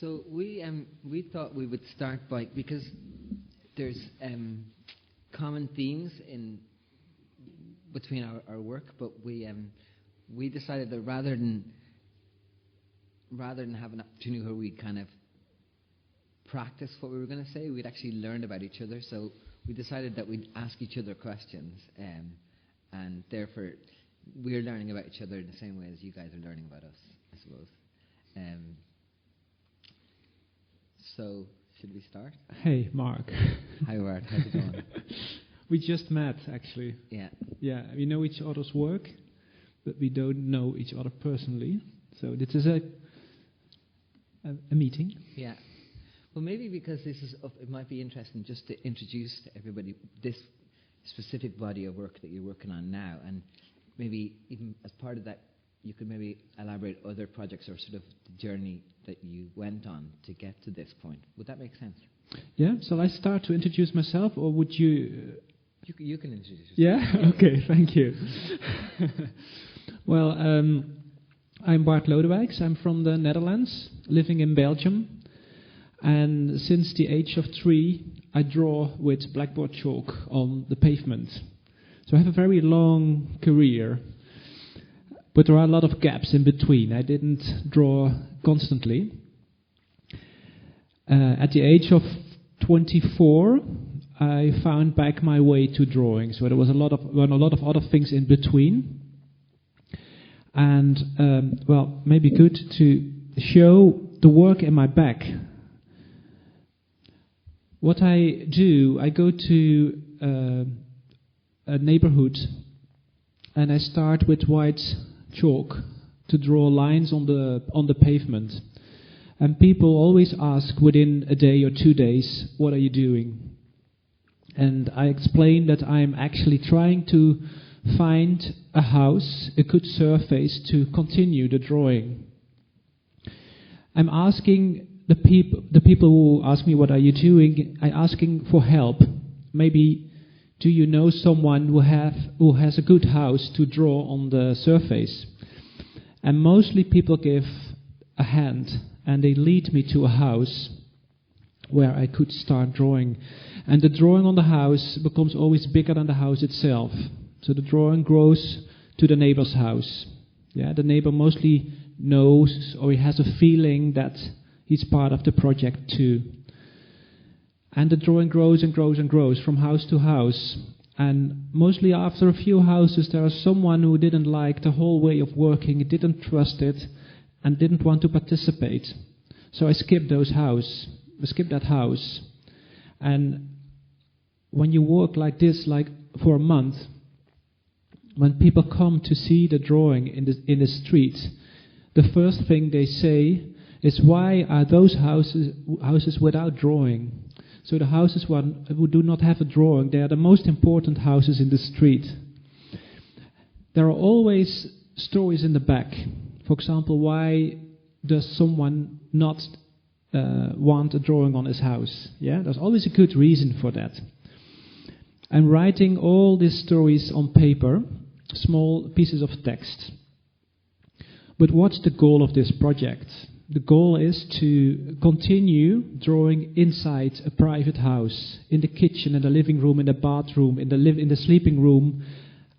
So we thought we would start by, because there's common themes between our work, but we decided that rather than have an opportunity where we kind of practice what we were going to say, we'd actually learn about each other. So we decided that we'd ask each other questions, and therefore we're learning about each other in the same way as you guys are learning about us, I suppose. So, should we start? Hey, Mark. Hi, Bart. How's it going? We just met, actually. Yeah. Yeah, we know each other's work, but we don't know each other personally. So this is a meeting. Yeah. Well, maybe because this is, it might be interesting just to introduce to everybody this specific body of work that you're working on now, and maybe even as part of that, you could maybe elaborate other projects or sort of the journey that you went on to get to this point. Would that make sense? Yeah. Shall I start to introduce myself, or would you? You can introduce yourself. Yeah. Okay. Thank you. Well, I'm Bart Lodewijks. I'm from the Netherlands, living in Belgium, and since the age of 3, I draw with blackboard chalk on the pavement. So I have a very long career. But there are a lot of gaps in between. I didn't draw constantly. At the age of 24, I found back my way to drawing. So there was a lot of other things in between. And, well, maybe good to show the work in my back. What I do, I go to a neighborhood and I start with white chalk to draw lines on the pavement, and people always ask within a day or 2 days, what are you doing? And I explain that I'm actually trying to find a house, a good surface to continue the drawing. I'm asking the people who ask me what are you doing, I'm asking for help. Maybe do you know someone who has a good house to draw on the surface? And mostly people give a hand, and they lead me to a house where I could start drawing. And the drawing on the house becomes always bigger than the house itself. So the drawing grows to the neighbor's house. Yeah, the neighbor mostly knows, or he has a feeling that he's part of the project too. And the drawing grows and grows and grows from house to house. And mostly after a few houses, there was someone who didn't like the whole way of working, didn't trust it, and didn't want to participate. So I skipped that house. And when you work like this, like for a month, when people come to see the drawing in the street, the first thing they say is, why are those houses without drawing? So the houses who do not have a drawing, they are the most important houses in the street. There are always stories in the back. For example, why does someone not want a drawing on his house? Yeah, there's always a good reason for that. I'm writing all these stories on paper, small pieces of text. But what's the goal of this project? The goal is to continue drawing inside a private house, in the kitchen, in the living room, in the bathroom, in the sleeping room,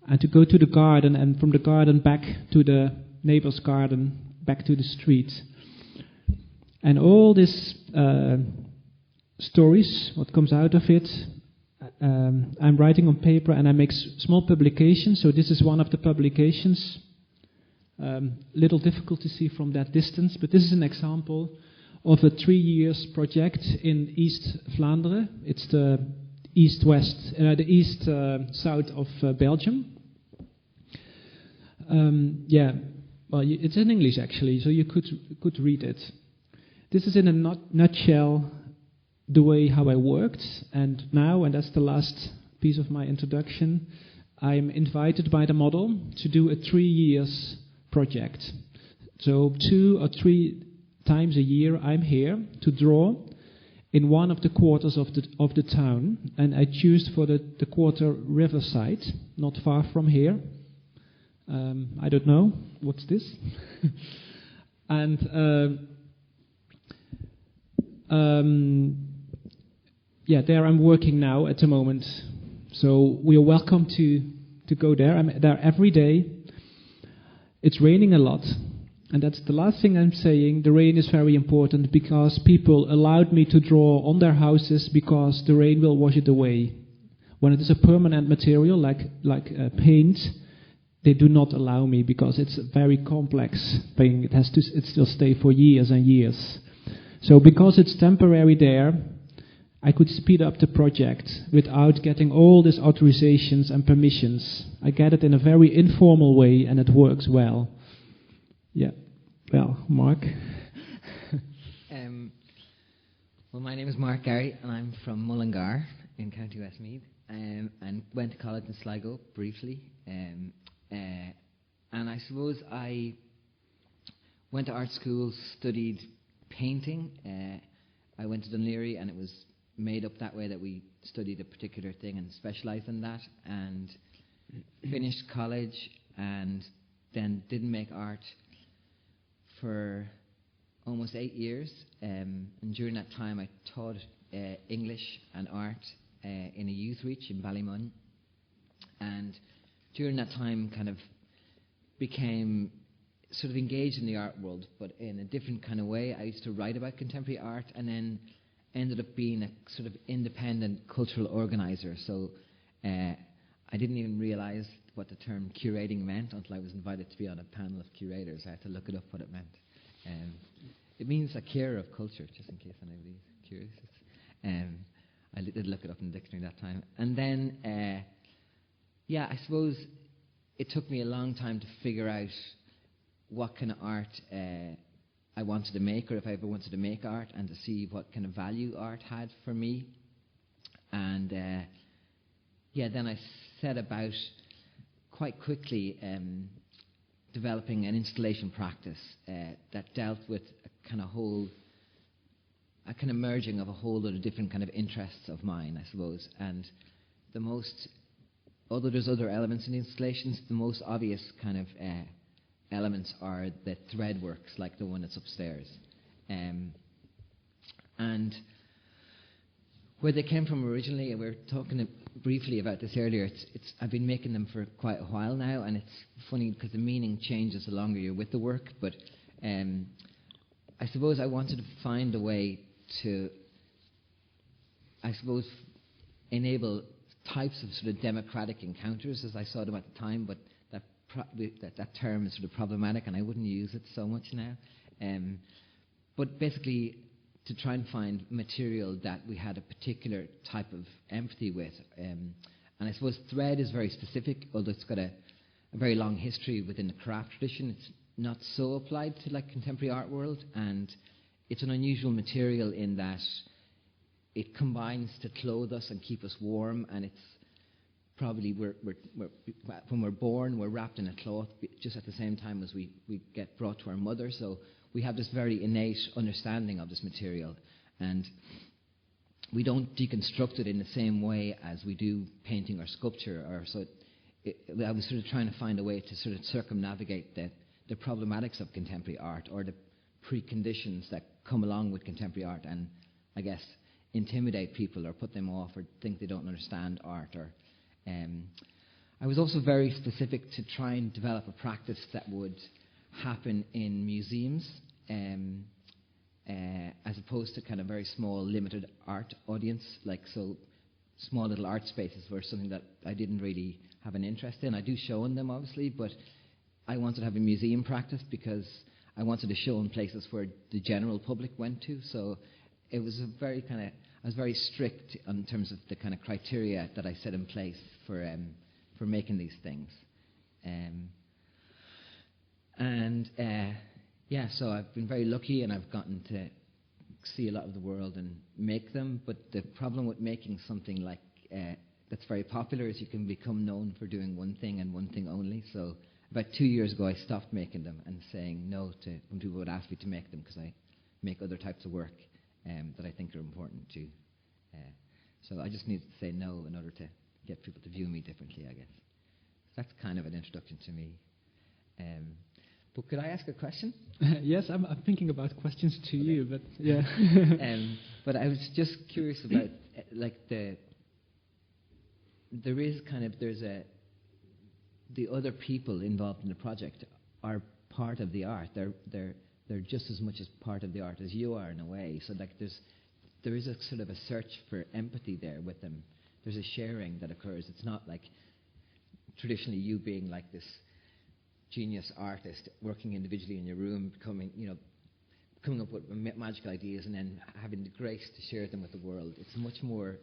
and to go to the garden, and from the garden back to the neighbor's garden, back to the street. And all these stories, what comes out of it, I'm writing on paper, and I make small publications. So this is one of the publications. Little difficult to see from that distance, but this is an example of a 3 years project in East Vlaanderen. It's the east south of Belgium. Yeah, well, it's in English actually, so you could read it. This is in a nutshell the way how I worked, and now, and that's the last piece of my introduction, I'm invited by the model to do a 3 years project. So 2 or 3 times a year I'm here to draw in one of the quarters of the town, and I choose for the quarter Riverside, not far from here. I don't know, what's this? And there I'm working now at the moment. So we are welcome to go there. I'm there every day. It's raining a lot. And that's the last thing I'm saying. The rain is very important because people allowed me to draw on their houses because the rain will wash it away. When it is a permanent material like paint, they do not allow me because it's a very complex thing. It still stay for years and years. So because it's temporary there, I could speed up the project without getting all these authorizations and permissions. I get it in a very informal way and it works well. Yeah. Well, Mark. Well, my name is Mark Garry, and I'm from Mullingar in County Westmeath, and went to college in Sligo briefly. And I suppose I went to art school, studied painting. I went to Dunleary, and it was made up that way that we studied a particular thing and specialised in that, and finished college, and then didn't make art for almost 8 years, and during that time I taught English and art in a youth reach in Ballymun, and during that time kind of became sort of engaged in the art world, but in a different kind of way. I used to write about contemporary art and then ended up being a sort of independent cultural organizer. So I didn't even realise what the term curating meant until I was invited to be on a panel of curators. I had to look it up what it meant. It means a carer of culture, just in case anybody's curious. I did look it up in the dictionary that time. And then, I suppose it took me a long time to figure out what kind of art I wanted to make, or if I ever wanted to make art, and to see what kind of value art had for me. And then I set about quite quickly developing an installation practice that dealt with a kind of merging of a whole lot of different kind of interests of mine, I suppose. And although there's other elements in the installations, the most obvious kind of elements are the thread works, like the one that's upstairs. And where they came from originally, and we were talking briefly about this earlier, I've been making them for quite a while now, and it's funny because the meaning changes the longer you're with the work, but I suppose I wanted to find a way to, enable types of sort of democratic encounters as I saw them at the time, but that term is sort of problematic and I wouldn't use it so much now. But basically, to try and find material that we had a particular type of empathy with. And I suppose thread is very specific, although it's got a very long history within the craft tradition. It's not so applied to like contemporary art world, and it's an unusual material in that it combines to clothe us and keep us warm, and it's probably when we're born, we're wrapped in a cloth just at the same time as we get brought to our mother. So we have this very innate understanding of this material, and we don't deconstruct it in the same way as we do painting or sculpture. I was sort of trying to find a way to sort of circumnavigate the problematics of contemporary art, or the preconditions that come along with contemporary art, and I guess intimidate people or put them off or think they don't understand art. Or I was also very specific to try and develop a practice that would happen in museums, as opposed to kind of very small, limited art audience, like so small little art spaces were something that I didn't really have an interest in. I do show in them, obviously, but I wanted to have a museum practice because I wanted to show in places where the general public went to. So it was I was very strict in terms of the kind of criteria that I set in place for making these things. So I've been very lucky, and I've gotten to see a lot of the world and make them. But the problem with making something like that's very popular is you can become known for doing one thing and one thing only. So about 2 years ago, I stopped making them and saying no to when people would ask me to make them, because I make other types of work that I think are important too. So I just needed to say no in order to get people to view me differently, I guess. So that's kind of an introduction to me. But could I ask a question? Yes, I'm thinking about questions to you, but yeah. But I was just curious about the other people involved in the project are part of the art. They're just as much as part of the art as you are in a way. So there is a sort of a search for empathy there with them. There's a sharing that occurs. It's not like traditionally you being like this genius artist working individually in your room, coming up with magical ideas and then having the grace to share them with the world. It's much more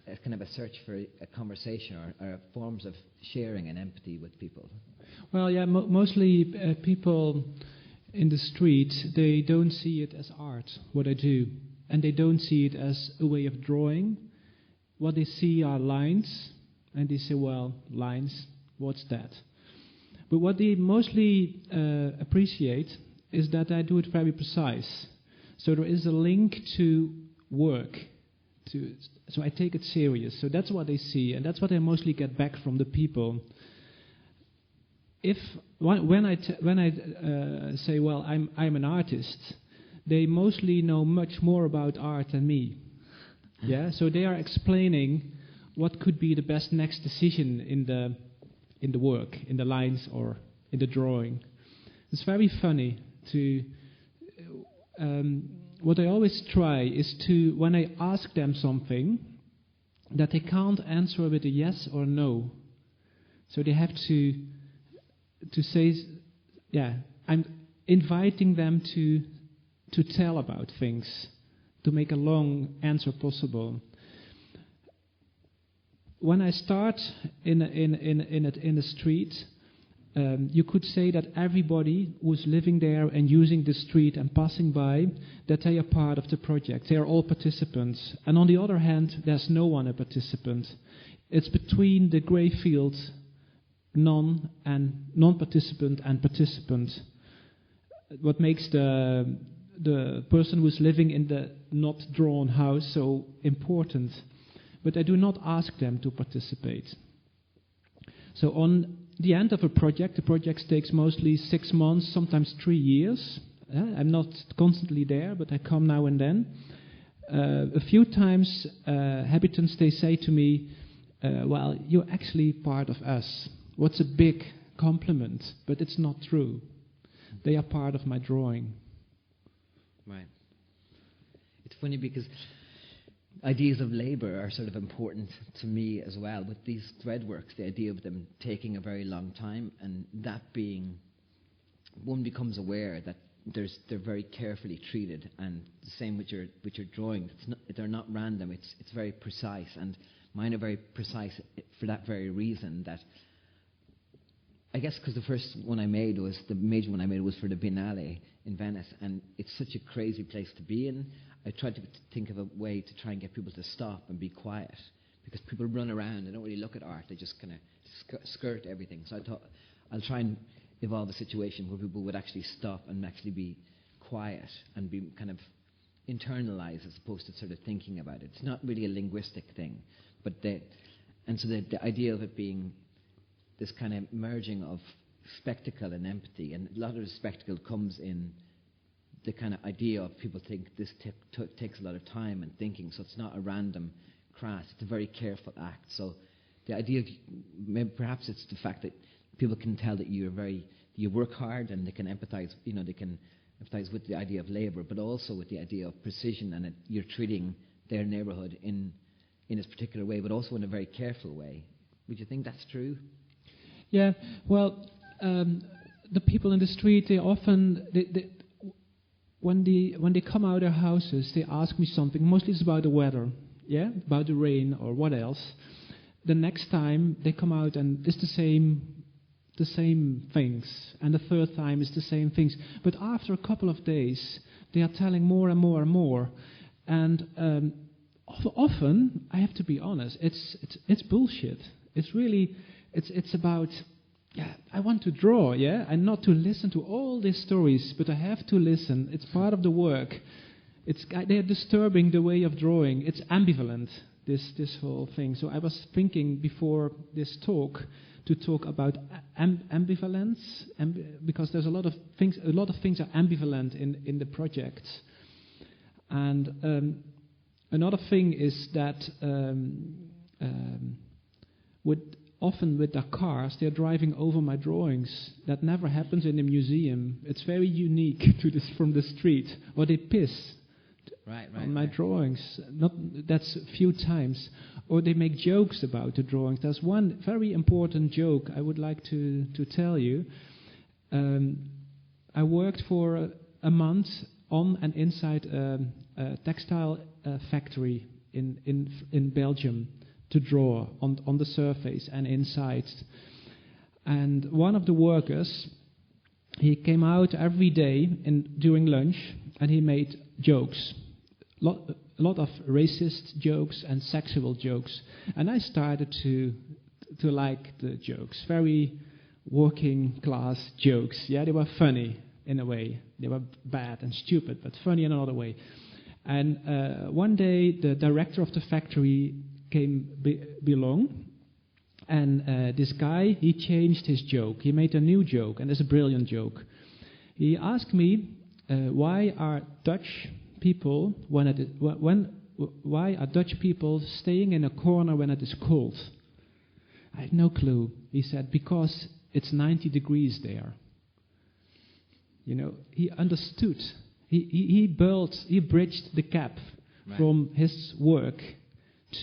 a kind of a search for a conversation or forms of sharing and empathy with people. Well, yeah, mostly people in the street, they don't see it as art, what I do. And they don't see it as a way of drawing. What they see are lines, and they say, well, lines, what's that? But what they mostly appreciate is that I do it very precise. So there is a link to work. So I take it serious. So that's what they see, and that's what I mostly get back from the people. When I say, well, I'm an artist, they mostly know much more about art than me. Yeah, so they are explaining what could be the best next decision in the work, in the lines or in the drawing. It's very funny to. What I always try is to, when I ask them something, that they can't answer with a yes or no. So they have to say, yeah, I'm inviting them to tell about things, to make a long answer possible. When I start in the street, you could say that everybody who's living there and using the street and passing by, that they are part of the project. They are all participants. And on the other hand, there's no one a participant. It's between the grey field, non-participant and participant. What makes the person who's living in the not drawn house so important. But I do not ask them to participate. So on the end of a project, the project takes mostly 6 months, sometimes 3 years. I'm not constantly there, but I come now and then. A few times, habitants, they say to me, well, you're actually part of us. What's a big compliment, but it's not true. They are part of my drawing. Right. It's funny because ideas of labour are sort of important to me as well. With these threadworks, the idea of them taking a very long time, and that being, one becomes aware that they're very carefully treated, and the same with your drawing. They're not random. It's very precise, and mine are very precise for that very reason. That I guess because the first one I made was the major one I made was for the Biennale in Venice, and it's such a crazy place to be in. I tried to think of a way to try and get people to stop and be quiet, because people run around, they don't really look at art, they just kind of skirt everything. So I thought I'll try and evolve a situation where people would actually stop and actually be quiet and be kind of internalize as opposed to sort of thinking about it. It's not really a linguistic thing, but the idea of it being this kind of merging of spectacle and empathy, and a lot of the spectacle comes in the kind of idea of people think this takes a lot of time and thinking, so it's not a random craft, it's a very careful act. So the idea of, maybe perhaps it's the fact that people can tell that you work hard, and they can empathize, they can empathize with the idea of labour, but also with the idea of precision, and that you're treating their neighbourhood in this particular way, but also in a very careful way. Would you think that's true? Yeah, well, the people in the street, they often, when they come out of their houses, they ask me something. Mostly it's about the weather, yeah, about the rain or what else. The next time they come out and it's the same things, and the third time it's the same things. But after a couple of days, they are telling more and more and more. And often, I have to be honest, it's bullshit. It's really, it's about, yeah, I want to draw, yeah, and not to listen to all these stories, but I have to listen. It's part of the work. They're disturbing the way of drawing. It's ambivalent, this whole thing. So I was thinking before this talk to talk about ambivalence, because there's a lot of things are ambivalent in the project. And another thing is that often with their cars, they're driving over my drawings. That never happens in a museum. It's very unique to this from the street. Or they piss on my drawings. That's a few times. Or they make jokes about the drawings. There's one very important joke I would like to tell you. I worked for a month on and inside a textile factory in Belgium, to draw on the surface and inside. And one of the workers, he came out every day during lunch, and he made jokes. A lot of racist jokes and sexual jokes. And I started to like the jokes. Very working class jokes. Yeah, they were funny in a way. They were bad and stupid, but funny in another way. And one day the director of the factory came along, and this guy, he changed his joke. He made a new joke, and it's a brilliant joke. He asked me, why are Dutch people why are Dutch people staying in a corner when it is cold? I had no clue. He said, because it's 90 degrees there. You know, he understood. He bridged the gap from his work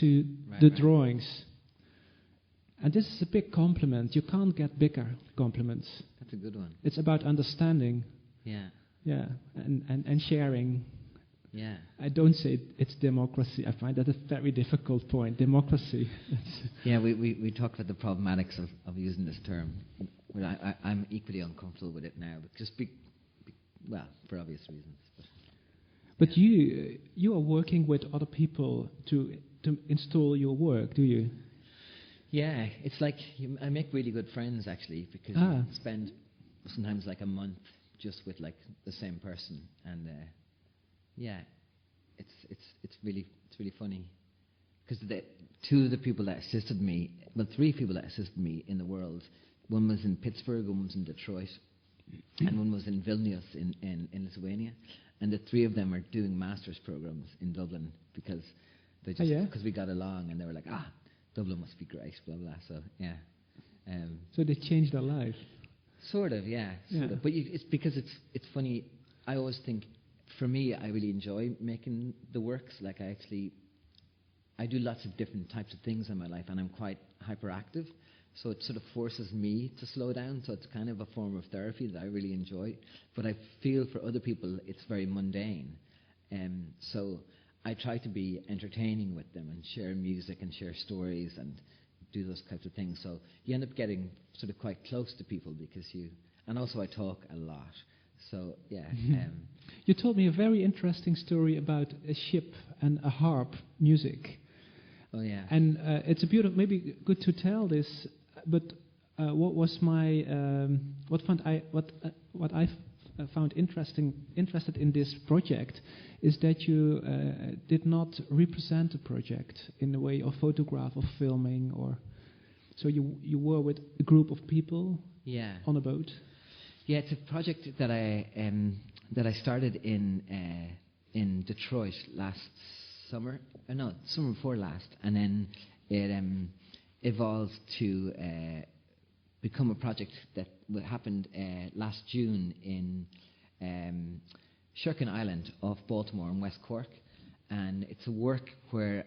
to the drawings. And this is a big compliment. You can't get bigger compliments. That's a good one. It's about understanding. Yeah. Yeah, and sharing. Yeah. I don't say it's democracy. I find that a very difficult point. Democracy. Yeah, we talk about the problematics of using this term. Well, I'm equally uncomfortable with it now, but just well, for obvious reasons. But you are working with other people to install your work, do you? Yeah, it's like I make really good friends actually, because you spend sometimes like a month just with like the same person, and yeah, it's really funny, because three people that assisted me in the world. One was in Pittsburgh, one was in Detroit, and one was in Vilnius in Lithuania. And the three of them are doing master's programs in Dublin, because they just because we got along, and they were like, Dublin must be great, blah blah. So yeah. So they changed their life. Sort of, yeah. Sort of. But it's because it's funny. I always think, for me, I really enjoy making the works. Like I do lots of different types of things in my life, and I'm quite hyperactive. So it sort of forces me to slow down. So it's kind of a form of therapy that I really enjoy. But I feel for other people it's very mundane. So I try to be entertaining with them and share music and share stories and do those types of things. So you end up getting sort of quite close to people, because and also I talk a lot. So yeah. You told me a very interesting story about a ship and a harp music. Oh yeah. And it's a beautiful, maybe good to tell this, but what was my what I found interested in this project is that you did not represent the project in the way of photograph or filming, or so you were with a group of people on a boat. Yeah, it's a project that I started in Detroit last summer. Summer before last, and then it evolved to become a project that happened last June in Sherkin Island off Baltimore in West Cork, and it's a work where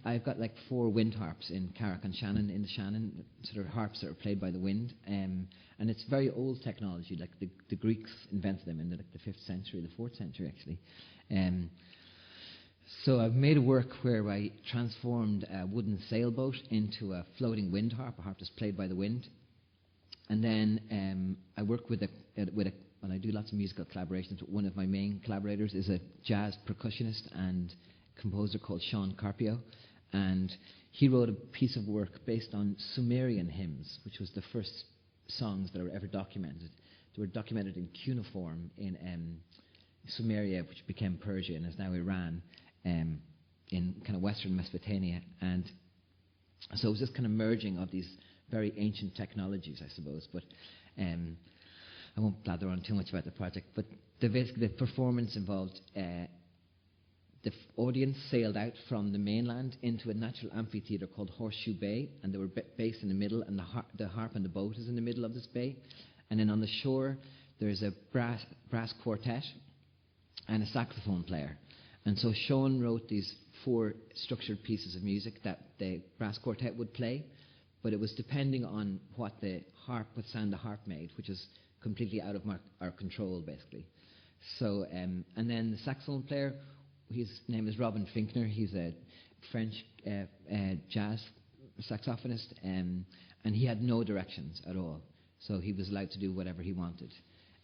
I've got like 4 wind harps in Carrick and Shannon, in the Shannon, sort of harps that are played by the wind, and it's very old technology. Like the Greeks invented them in the 5th century, the 4th century actually. So I've made a work where I transformed a wooden sailboat into a floating wind harp, a harp that's played by the wind. And then I work with and I do lots of musical collaborations. One of my main collaborators is a jazz percussionist and composer called Sean Carpio. And he wrote a piece of work based on Sumerian hymns, which was the first songs that were ever documented. They were documented in cuneiform in Sumeria, which became Persia and is now Iran. In kind of Western Mesopotamia, and so it was this kind of merging of these very ancient technologies, I suppose. But I won't blather on too much about the project. But the performance involved the audience sailed out from the mainland into a natural amphitheatre called Horseshoe Bay, and they were based in the middle, and the harp and the boat is in the middle of this bay. And then on the shore, there's a brass quartet and a saxophone player. And so Sean wrote these 4 structured pieces of music that the brass quartet would play, but it was depending on what sound the harp made, which is completely out of our control, basically. So, and then the saxophone player, his name is Robin Finkner. He's a French jazz saxophonist, and he had no directions at all. So he was allowed to do whatever he wanted.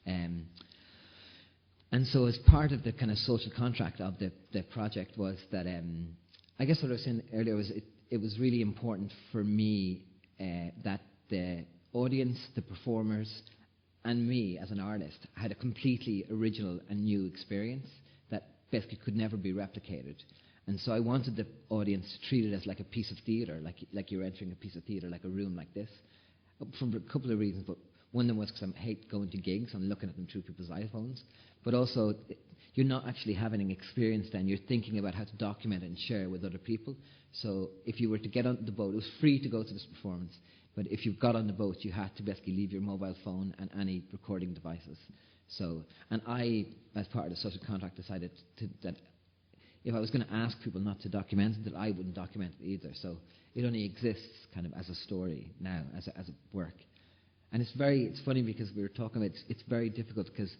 And so as part of the kind of social contract of the project was that, I guess what I was saying earlier was it was really important for me that the audience, the performers, and me as an artist had a completely original and new experience that basically could never be replicated. And so I wanted the audience to treat it as like a piece of theatre, like you're entering a piece of theatre, like a room like this, from a couple of reasons. But one of them was because I hate going to gigs and looking at them through people's iPhones. But also, you're not actually having an experience then. You're thinking about how to document it and share it with other people. So if you were to get on the boat, it was free to go to this performance. But if you got on the boat, you had to basically leave your mobile phone and any recording devices. So, and I, as part of the social contract, decided that if I was going to ask people not to document it, that I wouldn't document it either. So it only exists kind of as a story now, as a work. And it's funny because we were talking about it's very difficult because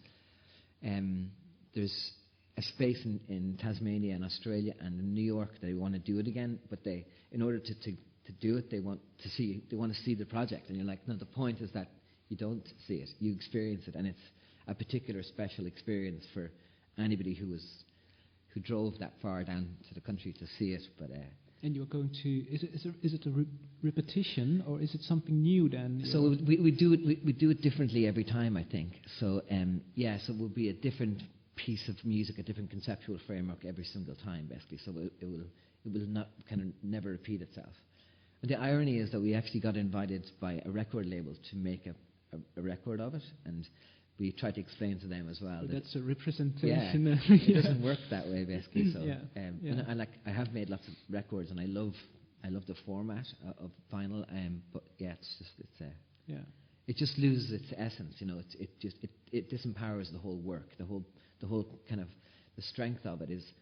there's a space in Tasmania and Australia and in New York that they want to do it again, but in order to do it, they want to see the project. And you're like, no, the point is that you don't see it, you experience it, and it's a particular special experience for anybody who drove that far down to the country to see it. But and you're going to is it a repetition or is it something new then? So we do it differently every time, I think. So so it will be a different piece of music, a different conceptual framework every single time, basically. So it will not kind of never repeat itself. And the irony is that we actually got invited by a record label to make a record of it, and we tried to explain to them as well. So that's a representation. Yeah, it doesn't work that way, basically. So, yeah. And I have made lots of records, and I love the format of vinyl. But yeah, it just loses its essence. You know, it disempowers the whole work. The whole kind of the strength of it is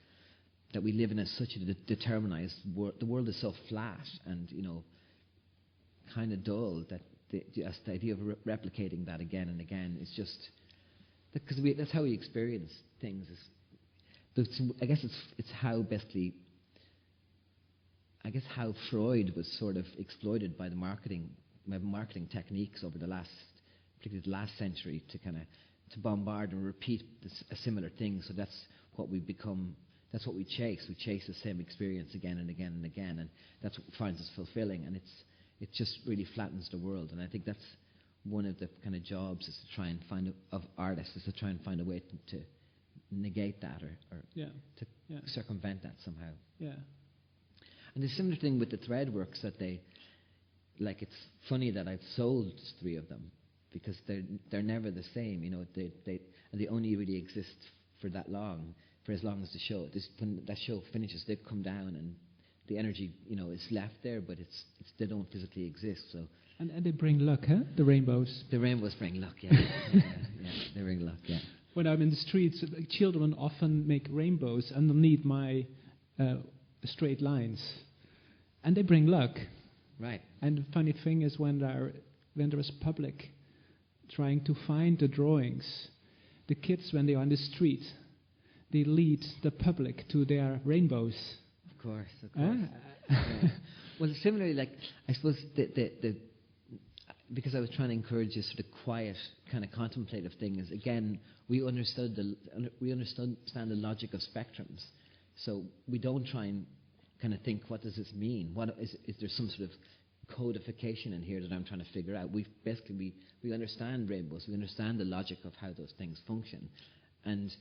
that we live in such a determinized world. The world is so flat and kind of dull that. The idea of replicating that again and again is just because that's how we experience things. I guess it's how basically. I guess how Freud was sort of exploited by the marketing techniques over particularly the last century to bombard and repeat a similar thing. So that's what we become. That's what we chase. We chase the same experience again and again and again, and that's what finds us fulfilling. And it just really flattens the world, and I think that's one of the kind of jobs is to try and of artists is to try and find a way to negate that or circumvent that somehow. Yeah. And the similar thing with the thread works that it's funny that I've sold 3 of them because they're never the same. They only really exist for as long as the show. When that show finishes, they come down and the energy, is left there, but they don't physically exist. So and they bring luck, huh? The rainbows. The rainbows bring luck, yeah. They bring luck, yeah. When I'm in the streets, children often make rainbows underneath my straight lines, and they bring luck. Right. And the funny thing is when there is public trying to find the drawings, the kids when they are on the street, they lead the public to their rainbows. Of course. Yeah. Well, similarly, I suppose because I was trying to encourage this sort of quiet, kind of contemplative thing, is again we understand the logic of spectrums, so we don't try and kind of think what does this mean? What is there some sort of codification in here that I'm trying to figure out? We understand rainbows, we understand the logic of how those things function, and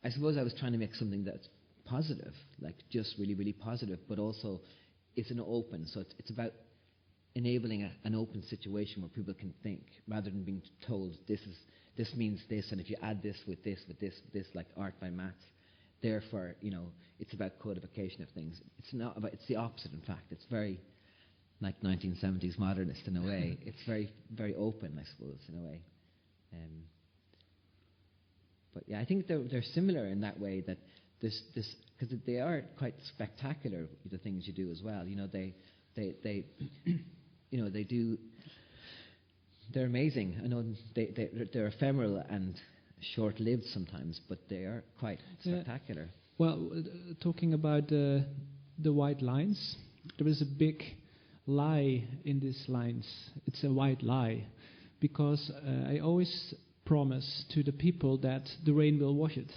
I suppose I was trying to make something that's positive, just really, really positive, but also it's an open. So it's about enabling an open situation where people can think, rather than being told this means this, and if you add this, like art by maths, therefore, it's about codification of things. It's not about. It's the opposite, in fact. It's very like 1970s modernist in a way. It's very, very open, I suppose, in a way. But yeah, I think they're similar in that way, that this because they are quite spectacular, the things you do as well. They do. They're amazing. I know they're ephemeral and short-lived sometimes, but they are quite spectacular. Well, talking about the white lines, there is a big lie in these lines. It's a white lie, because I always promise to the people that the rain will wash it.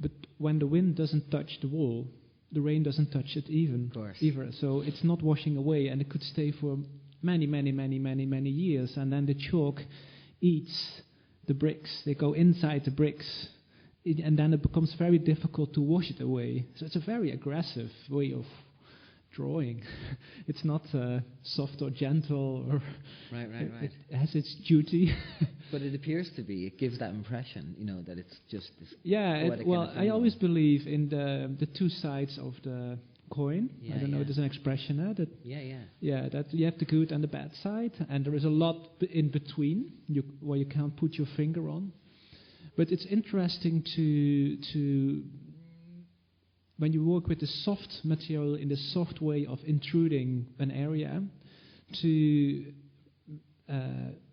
But when the wind doesn't touch the wall, the rain doesn't touch it either. So it's not washing away, and it could stay for many years, and then the chalk eats the bricks. They go inside the bricks, and then it becomes very difficult to wash it away. So it's a very aggressive way of drawing. It's not soft or gentle, or right. It has its duty. But it appears to be. It gives that impression, that it's just this. Yeah. I always believe in the two sides of the coin. I don't know. There's an expression that. Yeah. That you have the good and the bad side, and there is a lot in between where you can't put your finger on. But it's interesting to when you work with the soft material in the soft way of intruding an area, to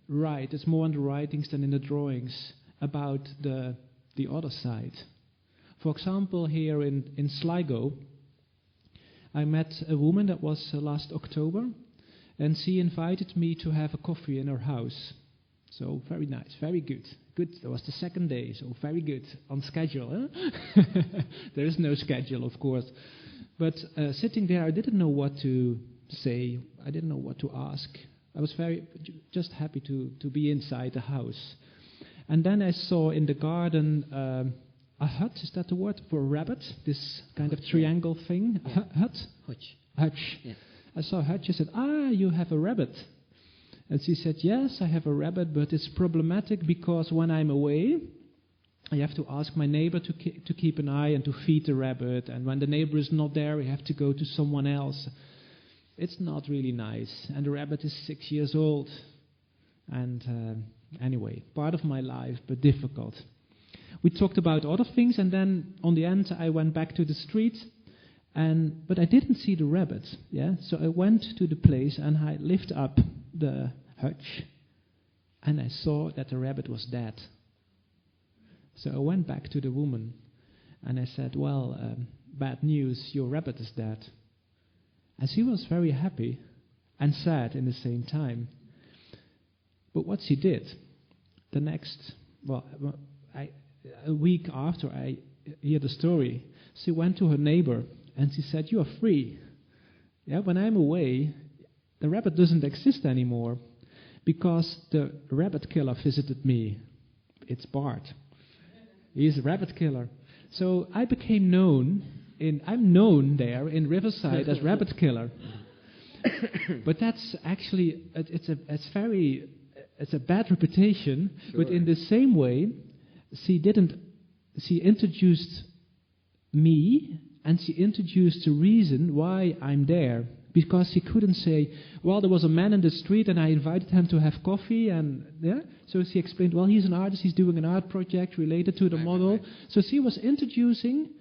write. It's more in the writings than in the drawings about the other side. For example, here in Sligo, I met a woman that was last October, and she invited me to have a coffee in her house. So very nice, very good. Good. That was the second day, so very good. On schedule, huh? There is no schedule, of course. But sitting there, I didn't know what to say. I didn't know what to ask. I was just happy to be inside the house. And then I saw in the garden a hut. Is that the word for a rabbit? This kind of triangle thing. Yeah. Hut? Hutch. Yeah. I saw a hutch. I said, you have a rabbit. And she said, yes, I have a rabbit, but it's problematic because when I'm away, I have to ask my neighbor to keep an eye and to feed the rabbit. And when the neighbor is not there, we have to go to someone else. It's not really nice. And the rabbit is 6 years old. And anyway, part of my life, but difficult. We talked about other things, and then on the end, I went back to the street. But I didn't see the rabbit. Yeah, so I went to the place and I lifted up the hutch, and I saw that the rabbit was dead. So I went back to the woman, and I said, "Well, bad news. Your rabbit is dead." And she was very happy and sad in the same time. But what she did, a week after I hear the story, she went to her neighbor. And she said, "You are free. Yeah, when I'm away, the rabbit doesn't exist anymore because the rabbit killer visited me. It's Bart. He's a rabbit killer." So I became known. I'm known there in Riverside as rabbit killer. But that's actually it's a bad reputation. Sure. But in the same way, she introduced me. And she introduced the reason why I'm there. Because she couldn't say, well, there was a man in the street and I invited him to have coffee. So she explained, well, he's an artist, he's doing an art project related to the model. Right. So she was introducing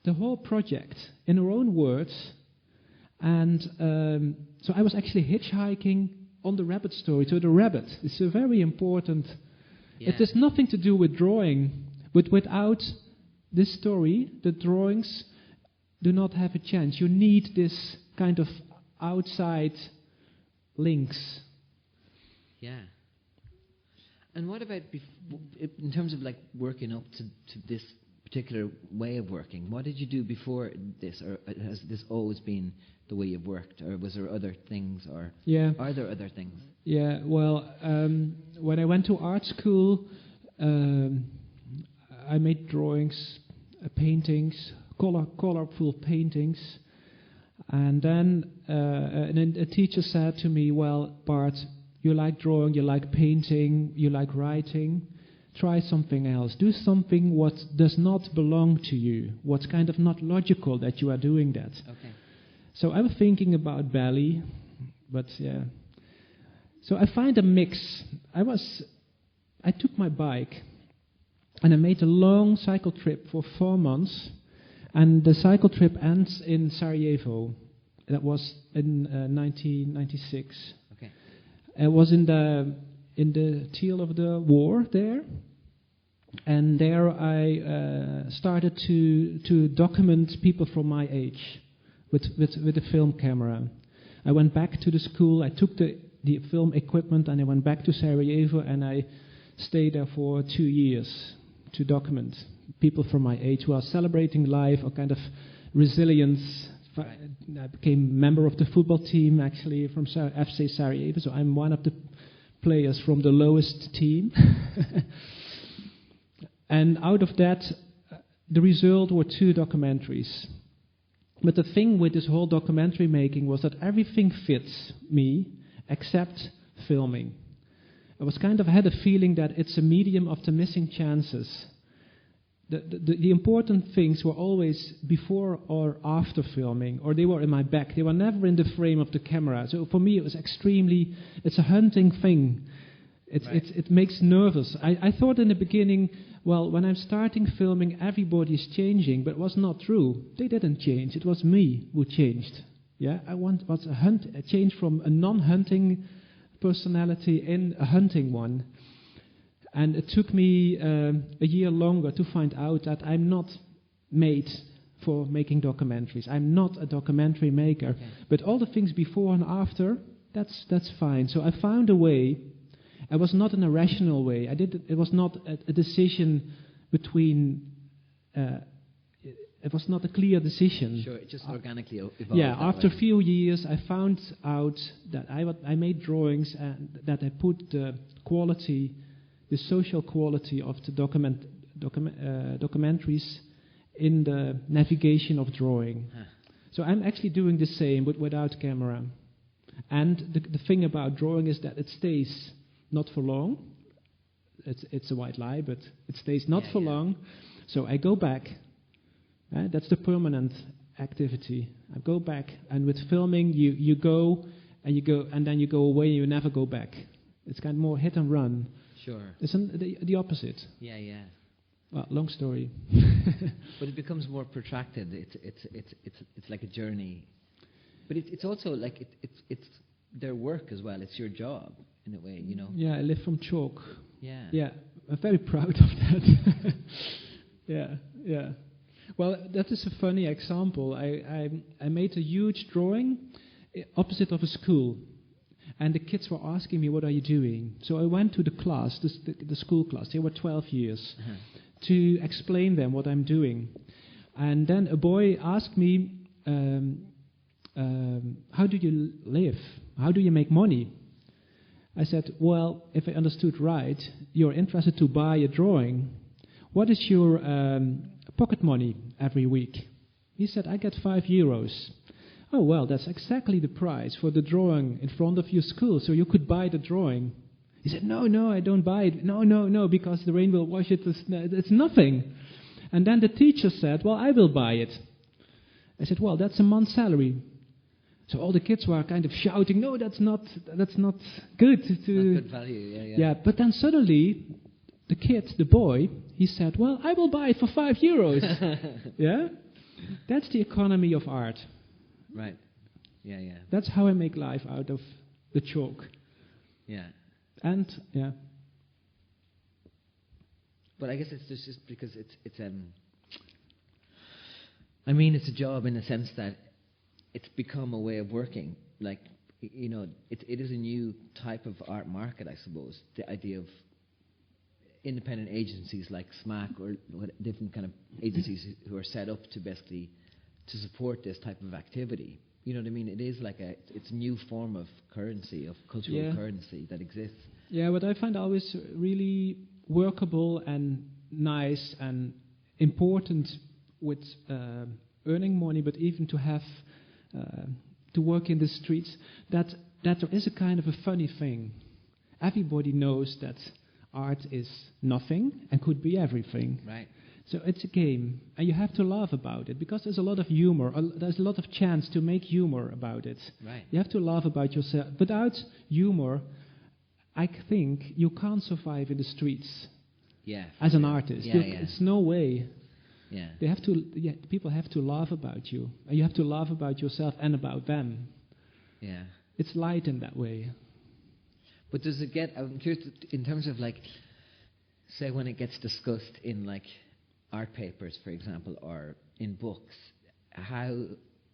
the whole project in her own words. And so I was actually hitchhiking on the rabbit story. So the rabbit is a very important. Yeah. It has nothing to do with drawing. But without this story, the drawings do not have a chance. You need this kind of outside links. Yeah. And what about in terms of like working up to this particular way of working? What did you do before this, or has this always been the way you've worked, or was there other things, or are there other things? Yeah. Well, when I went to art school, I made drawings, paintings. Colorful paintings. And then a teacher said to me, well, Bart, you like drawing, you like painting, you like writing. Try something else. Do something what does not belong to you, what's kind of not logical that you are doing that. Okay. So I was thinking about ballet, but yeah. So I find a mix. I took my bike and I made a long cycle trip for 4 months, and the cycle trip ends in Sarajevo. That was in 1996. Okay. It was in the tail of the war there, and there I started to document people from my age with a film camera. I went back to the school. I took the film equipment and I went back to Sarajevo, and I stayed there for 2 years to document people from my age who are celebrating life or kind of resilience. Right. I became a member of the football team, actually, from FC Sarajevo, so I'm one of the players from the lowest team. And out of that, the result were 2 documentaries. But the thing with this whole documentary making was that everything fits me except filming. I had a feeling that it's a medium of the missing chances. The important things were always before or after filming, or they were in my back. They were never in the frame of the camera. So for me, it was it's a hunting thing. It makes nervous. I thought in the beginning, well, when I'm starting filming, everybody's changing, but it was not true. They didn't change. It was me who changed. Yeah, a change from a non-hunting personality in a hunting one. And it took me a year longer to find out that I'm not made for making documentaries. I'm not a documentary maker. Okay. But all the things before and after, that's fine. So I found a way. It was not an irrational way. It was not a decision between. It was not a clear decision. Sure, it just organically evolved. Yeah, after a few years, I found out that I made drawings and that I put the quality, the social quality of the documentaries in the navigation of drawing. Huh. So I'm actually doing the same, but without camera. And the thing about drawing is that it stays not for long. It's a white lie, but it stays not for long. So I go back. That's the permanent activity. I go back, and with filming, you go, and then you go away, and you never go back. It's kind of more hit and run. Sure. It's the opposite. Yeah. Well, long story. But it becomes more protracted. It's like a journey. But it's also like it's their work as well. It's your job in a way, you know. Yeah, I live from chalk. Yeah. I'm very proud of that. Yeah. Well, that is a funny example. I made a huge drawing opposite of a school, and the kids were asking me, "What are you doing?" So I went to the class, the school class. They were 12 years, to explain them what I'm doing. And then a boy asked me, "How do you live? How do you make money?" I said, "Well, if I understood right, you're interested to buy a drawing. What is your pocket money every week?" He said, "I get €5. "Oh, well, that's exactly the price for the drawing in front of your school, so you could buy the drawing." He said, No, I don't buy it. No, because the rain will wash it. It's nothing. And then the teacher said, "Well, I will buy it." I said, "Well, that's a month's salary." So all the kids were kind of shouting, "No, that's not good." That's not good value, Yeah, but then suddenly, the boy, he said, "Well, I will buy it for €5." Yeah? That's the economy of art. Right. Yeah. That's how I make life out of the chalk. Yeah. And, yeah. But I guess it's just because it's a job in the sense that it's become a way of working. Like, you know, it is a new type of art market, I suppose. The idea of independent agencies like SMAC or different kind of agencies who are set up to basically to support this type of activity. You know what I mean? It is like it's a new form of currency, of cultural currency that exists. Yeah, what I find always really workable and nice and important with earning money, but even to have to work in the streets, that there is a kind of a funny thing. Everybody knows that art is nothing and could be everything. Right. So it's a game, and you have to laugh about it, because there's a lot of humor, there's a lot of chance to make humor about it. Right. You have to laugh about yourself. Without humor, I think you can't survive in the streets as an artist. It's no way. Yeah. People have to laugh about you, and you have to laugh about yourself and about them. Yeah. It's light in that way. But does it get, I'm curious, in terms of like, say when it gets discussed in like art papers, for example, or in books,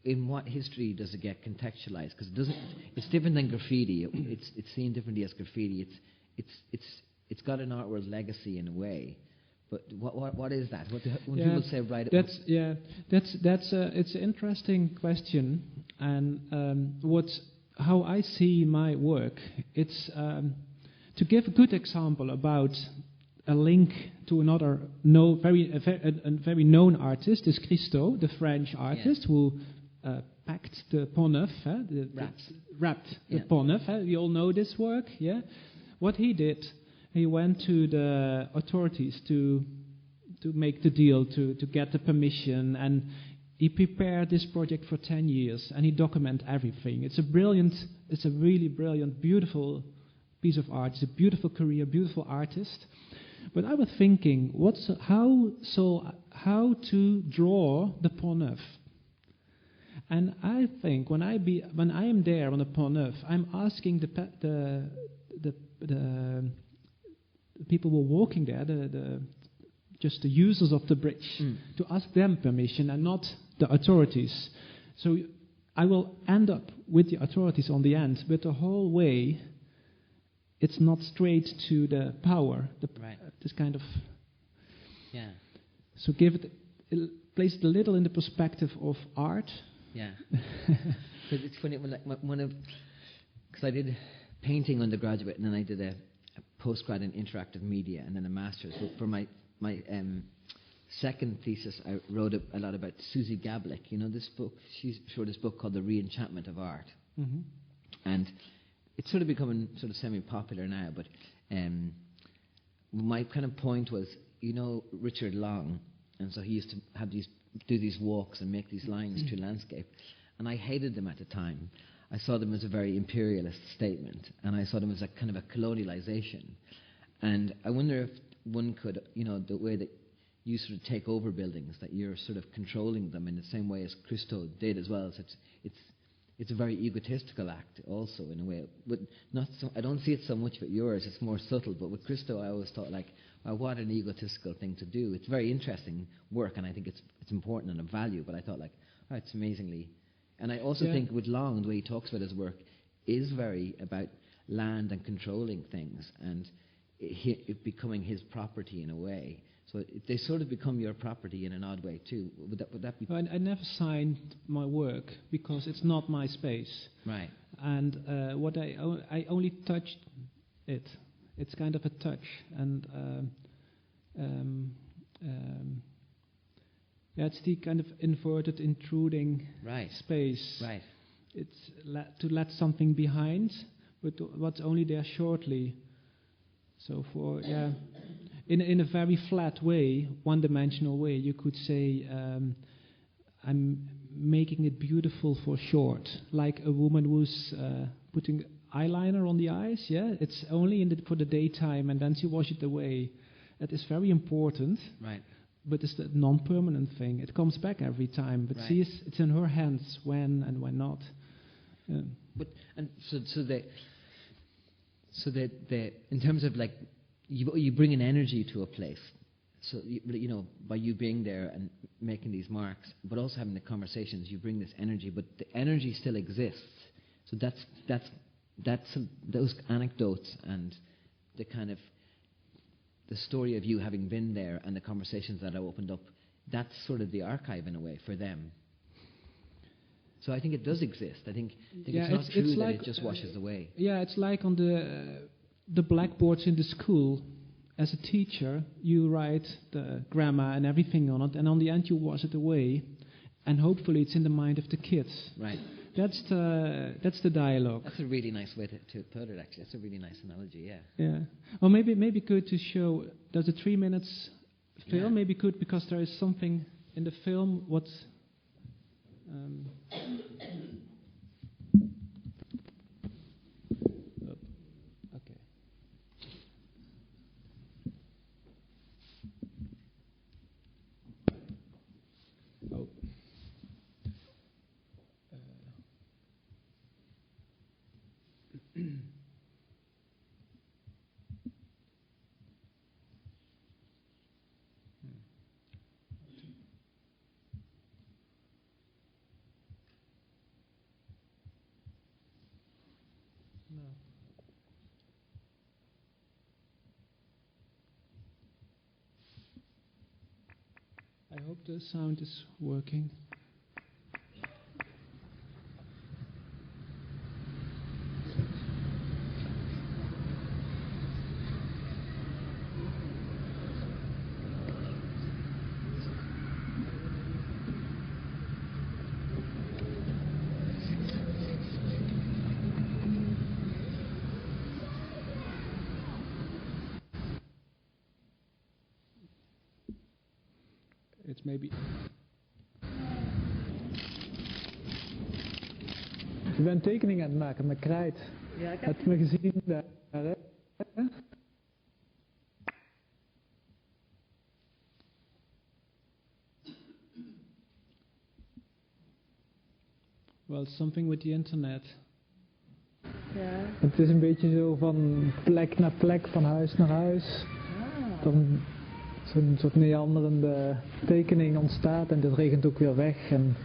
in what history does it get contextualized? Because it's different than graffiti. It's seen differently as graffiti. It's got an art world legacy in a way. But what is that? When people say it's an interesting question, and how I see my work, it's to give a good example about a link to another very known artist is Christo, the French artist who packed the Pont Neuf, wrapped the Pont Neuf. We all know this work, yeah. What he did, he went to the authorities to make the deal, to get the permission, and he prepared this project for 10 years, and he documented everything. It's a really brilliant, beautiful piece of art. It's a beautiful career, beautiful artist. But I was thinking, how to draw the Pont Neuf? And I think when I am there on the Pont Neuf, I'm asking the people who are walking there, just the users of the bridge, to ask them permission and not the authorities. So I will end up with the authorities on the end, but the whole way it's not straight to the power. This kind of... Yeah. So place it a little in the perspective of art. Yeah. Because it's funny, because I did painting undergraduate, and then I did a postgrad in interactive media, and then a master's. But for my second thesis, I wrote a lot about Susie Gablick. You know this book? She wrote this book called The Reenchantment of Art. Mm-hmm. And it's sort of becoming sort of semi-popular now, but my kind of point was, you know, Richard Long, and so he used to do these walks and make these lines through landscape, and I hated them at the time. I saw them as a very imperialist statement, and I saw them as a kind of a colonialization. And I wonder if one could, you know, the way that you sort of take over buildings, that you're sort of controlling them in the same way as Christo did as well. So it's a very egotistical act also in a way. But not so, I don't see it so much with yours, it's more subtle. But with Christo I always thought like, well, what an egotistical thing to do. It's very interesting work, and I think it's important and of value, but I thought like, oh, it's amazingly... And I also think with Long, the way he talks about his work is very about land and controlling things and it becoming his property in a way. So they sort of become your property in an odd way too. Would that be... I never signed my work because it's not my space. Right. And I only touched it. It's kind of a touch. And it's the kind of inverted, intruding space. Right. It's to let something behind, but what's only there shortly. So in a very flat way, one-dimensional way, you could say, I'm making it beautiful for short, like a woman who's putting eyeliner on the eyes. Yeah, it's only for the daytime, and then she washes it away. That is very important. Right. But it's the non-permanent thing. It comes back every time, but it's in her hands when and when not. So that in terms of like you bring an energy to a place. So you know, by you being there and making these marks, but also having the conversations, you bring this energy. But the energy still exists. So that's those anecdotes and the kind of the story of you having been there and the conversations that I opened up, that's sort of the archive in a way for them. So I think it does exist. I think it's not true that it just washes away. Yeah, it's like on the blackboards in the school. As a teacher, you write the grammar and everything on it, and on the end you wash it away. and hopefully it's in the mind of the kids. Right. That's the dialogue. That's a really nice way to put it, actually. That's a really nice analogy, yeah. Yeah. Or maybe good to show, there's a 3 minutes film, Yeah. maybe good because there is something in the film what... okay. Oh. I hope the sound is working. It's maybe... Je bent tekeningen aan het maken met krijt. Ja, ik Heb je me gezien daar? Hè? Well, something with the internet. Ja. Het is een beetje zo van plek naar plek, van huis naar huis. Dan zo'n soort neanderende tekening ontstaat en dat regent ook weer weg en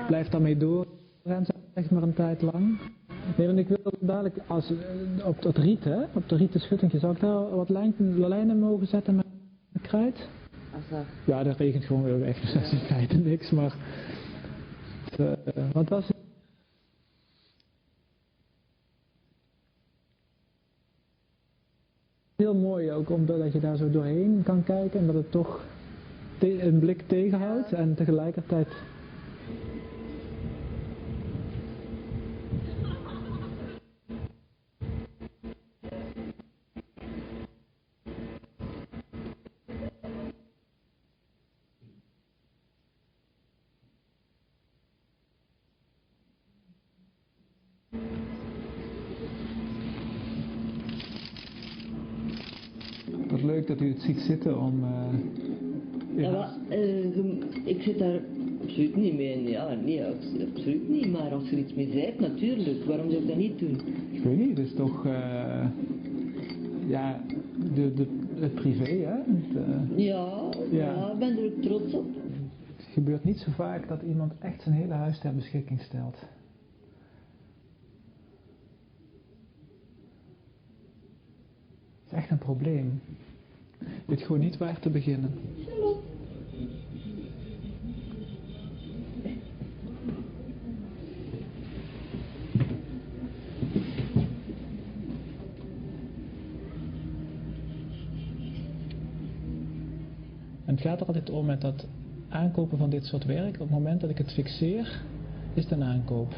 blijft daarmee door. En zeg maar een tijd lang. Nee, want ik wil dadelijk, op het riet, hè, op de rieten schuttingje, zou ik daar wat lijnen mogen zetten met krijt? Ja, dat regent gewoon weer weg, dus dat is in feite niks, maar... wat was het? Heel mooi ook, omdat je daar zo doorheen kan kijken en dat het toch een blik tegenhoudt en tegelijkertijd... Wat leuk dat u het ziet zitten om... Ja, maar, ik zit daar absoluut niet mee. Ja, nee, absoluut niet. Maar als er iets misdrijft, natuurlijk. Waarom zou ik dat niet doen? Ik weet niet, het is toch... ja, het privé, hè? Ja, ik ben er ook trots op. Het gebeurt niet zo vaak dat iemand echt zijn hele huis ter beschikking stelt. Het is echt een probleem. Je weet gewoon niet waar te beginnen. En het gaat er altijd om met dat aankopen van dit soort werk. Op het moment dat ik het fixeer, is het een aankoop.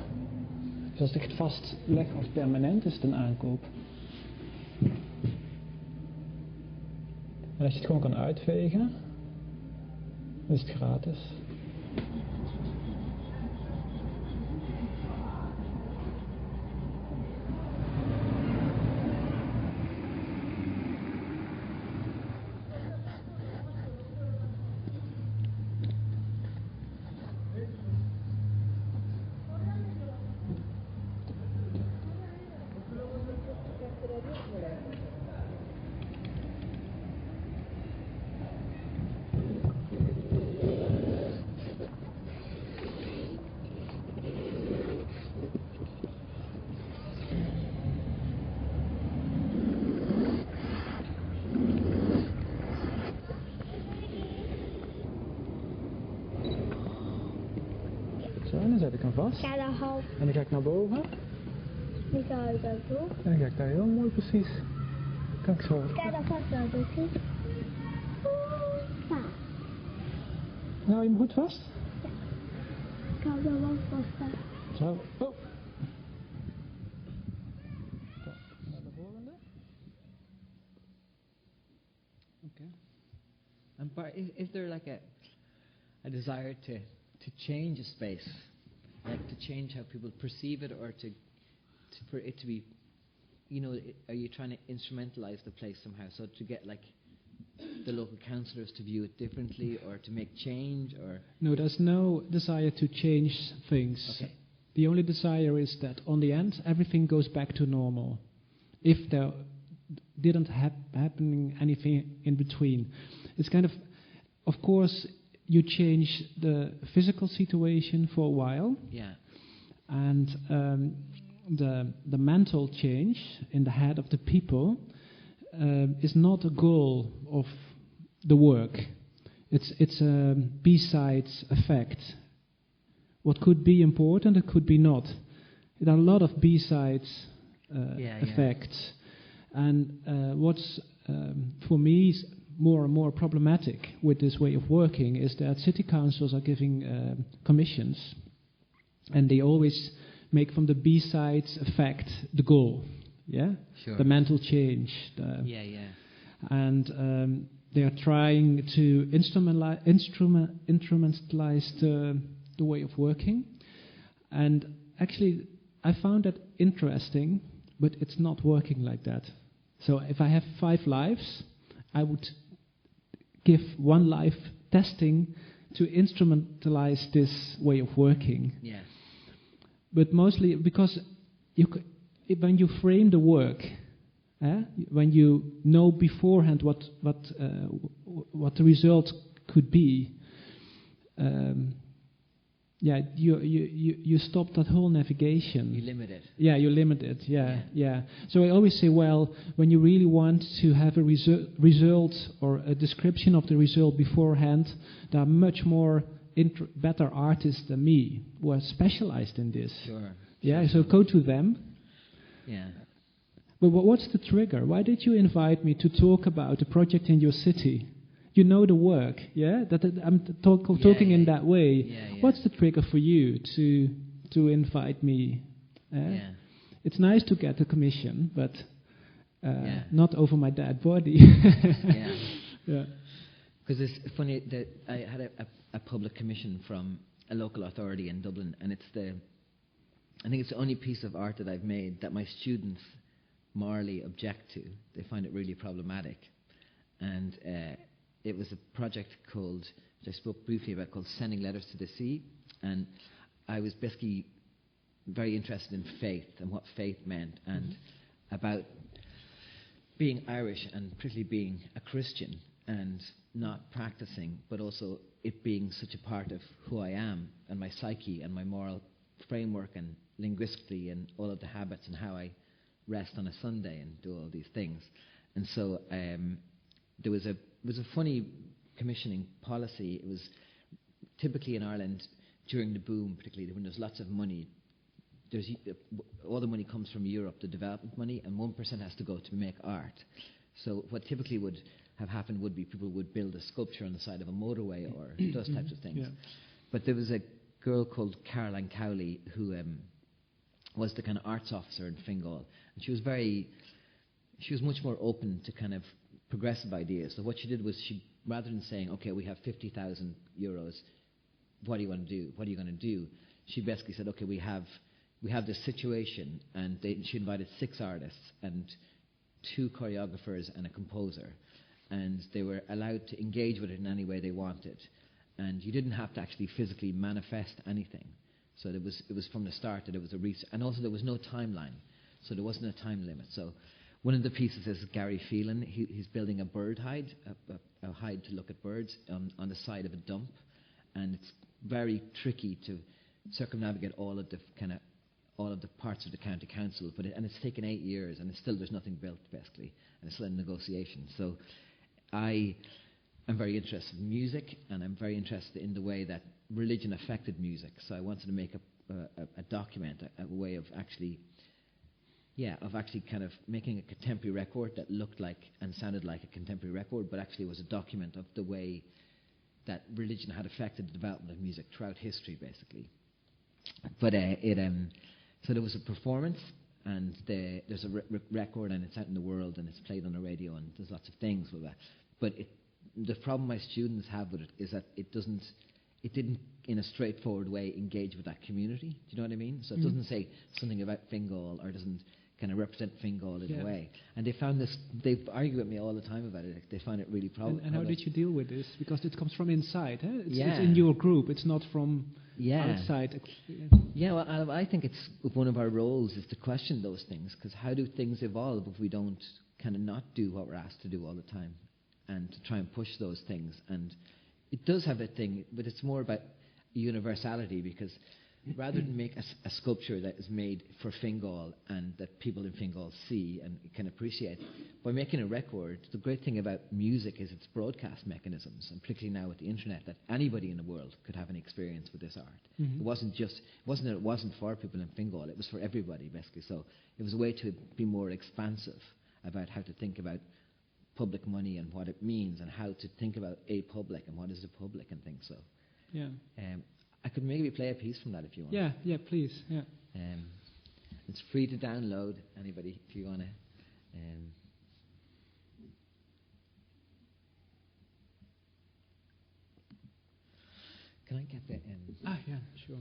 Dus als ik het vastleg als permanent, is het een aankoop. En als je het gewoon kan uitvegen, dan is het gratis. Zo, en dan zet ik hem vast. Ja, dan half. En dan ga ik naar boven. Ik ga het ook doen. En dan ga ik daar heel mooi precies. Kan ik zo. Kijk, dan vast wel, doet hij. Nou, je hem goed vast? Ik hou er wel vast. Zo. Oh. Naar de volgende. Okay. And Bart, is there like a desire to change a space, like to change how people perceive it, or for it to be, are you trying to instrumentalize the place somehow, so to get like the local councillors to view it differently, or to make change, or? No, there's no desire to change things. Okay. The only desire is that on the end, everything goes back to normal. If there didn't happening anything in between. It's kind of course, you change the physical situation for a while. Yeah. And the mental change in the head of the people is not a goal of the work. It's a B-sides effect. What could be important, it could be not. There are a lot of B-sides effects. And what's for me is more and more problematic with this way of working is that city councils are giving commissions, and they always make from the B-sides effect the goal. Yeah, sure. The mental change. And they are trying to instrumentalize the way of working. And actually, I found that interesting, but it's not working like that. So if I have 5 lives, I would give 1 life testing to instrumentalize this way of working. Yes. But mostly because when you frame the work, when you know beforehand what the result could be, you stop that whole navigation. You limit it. Yeah, you limit it. Yeah. So I always say, well, when you really want to have a result or a description of the result beforehand, there are much more better artists than me who are specialized in this. Sure. Yeah. So go to them. Yeah. But what's the trigger? Why did you invite me to talk about a project in your city? You know the work, yeah? That I'm talking in that way. Yeah. What's the trigger for you to invite me? Yeah. It's nice to get a commission, but not over my dead body. Yeah. Because it's funny that I had a public commission from a local authority in Dublin, and I think it's the only piece of art that I've made that my students morally object to. They find it really problematic. And it was a project which I spoke briefly about, called Sending Letters to the Sea. And I was basically very interested in faith and what faith meant, and about being Irish, and particularly being a Christian and not practicing, but also it being such a part of who I am and my psyche and my moral framework and linguistically and all of the habits and how I rest on a Sunday and do all these things. And so there was a funny commissioning policy. It was typically in Ireland during the boom, particularly when there's lots of money. All the money comes from Europe, the development money, and 1% has to go to make art. So what typically would have happened would be people would build a sculpture on the side of a motorway or those types of things. Yeah. But there was a girl called Caroline Cowley who was the kind of arts officer in Fingal, and she was much more open to kind of progressive ideas. So what she did was, rather than saying, okay, we have 50,000 euros, what do you want to do? What are you going to do? She basically said, okay, we have this situation, and she invited 6 artists and 2 choreographers and a composer, and they were allowed to engage with it in any way they wanted, and you didn't have to actually physically manifest anything. So it was from the start that it was a research, and also there was no timeline, so there wasn't a time limit. So one of the pieces is Garry Phelan. He's building a bird hide, a hide to look at birds on the side of a dump, and it's very tricky to circumnavigate all of the parts of the county council. And it's taken 8 years, and there's nothing built basically, and it's still in negotiation. So I am very interested in music, and I'm very interested in the way that religion affected music. So I wanted to make a document, a way of actually kind of making a contemporary record that looked like and sounded like a contemporary record, but actually was a document of the way that religion had affected the development of music throughout history, basically. But so there was a performance, and there's a record, and it's out in the world, and it's played on the radio, and there's lots of things with that. But the problem my students have with it is that it didn't, in a straightforward way, engage with that community. Do you know what I mean? So it doesn't say something about Fingal, or doesn't kind of represent Fingal in a way. And they found this, they argue with me all the time about it. They find it really problematic. And how did you deal with this? Because it comes from inside, eh? It's in your group, it's not from outside. Yeah, well, I think it's one of our roles is to question those things, because how do things evolve if we don't kind of not do what we're asked to do all the time, and to try and push those things. And it does have a thing, but it's more about universality, because rather than make a sculpture that is made for Fingal and that people in Fingal see and can appreciate, by making a record, the great thing about music is its broadcast mechanisms, and particularly now with the internet, that anybody in the world could have an experience with this art. It wasn't that it wasn't for people in Fingal, it was for everybody, basically. So it was a way to be more expansive about how to think about public money and what it means, and how to think about a public and what is the public and things. So I could maybe play a piece from that if you want. Yeah, please. Yeah. It's free to download, anybody, if you want to. Can I get the... yeah, sure.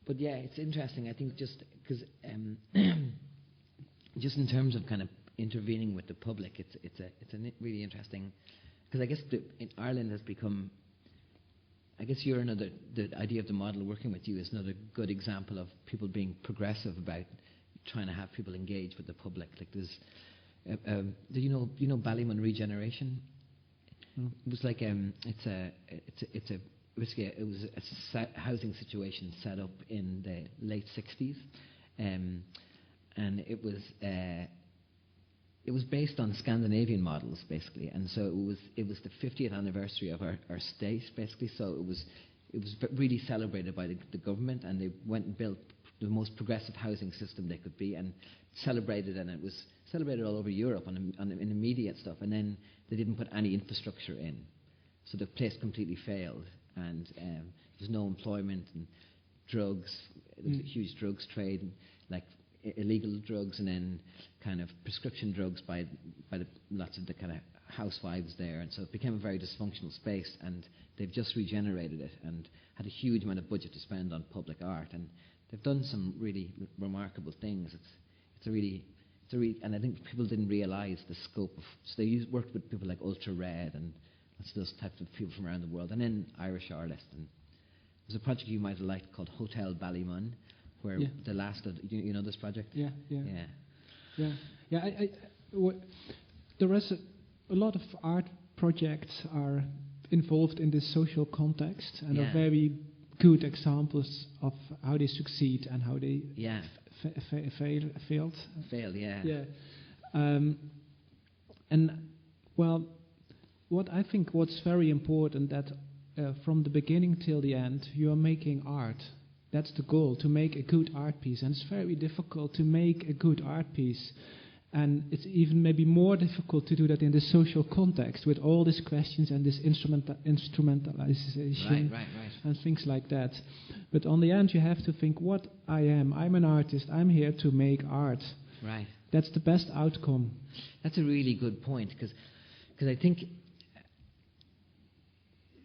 But yeah, it's interesting. I think just because, just in terms of kind of intervening with the public, it's a really interesting. Because I guess in Ireland has become. I guess you're another. The idea of the model working with you is another good example of people being progressive about trying to have people engage with the public. Like there's, do you know Ballymun Regeneration? Mm. It was like basically it was a housing situation set up in the late 60s, and it was it was based on Scandinavian models, basically, and so it was the 50th anniversary of our state, basically. So it was really celebrated by the government, and they went and built the most progressive housing system they could be, and celebrated, and it was celebrated all over Europe in the media and stuff. And then they didn't put any infrastructure in, so the place completely failed, and there was no employment and drugs. There was a huge drugs trade, and, like illegal drugs, and then kind of prescription drugs by lots of the kind of housewives there, and so it became a very dysfunctional space. And they've just regenerated it and had a huge amount of budget to spend on public art, and they've done some really remarkable things. It's a really, and I think people didn't realise the scope of. So they worked with people like Ultra Red and those types of people from around the world, and then Irish artists. And there's a project you might have liked called Hotel Ballymun, where the last of you know this project. Yeah. There is a lot of art projects are involved in this social context and are very good examples of how they succeed and how they failed. And well, what I think what's very important that from the beginning till the end you are making art. That's the goal, to make a good art piece. And it's very difficult to make a good art piece. And it's even maybe more difficult to do that in the social context with all these questions and this instrumentalization and things like that. But on the end, you have to think what I am. I'm an artist. I'm here to make art. Right. That's the best outcome. That's a really good point, because I think,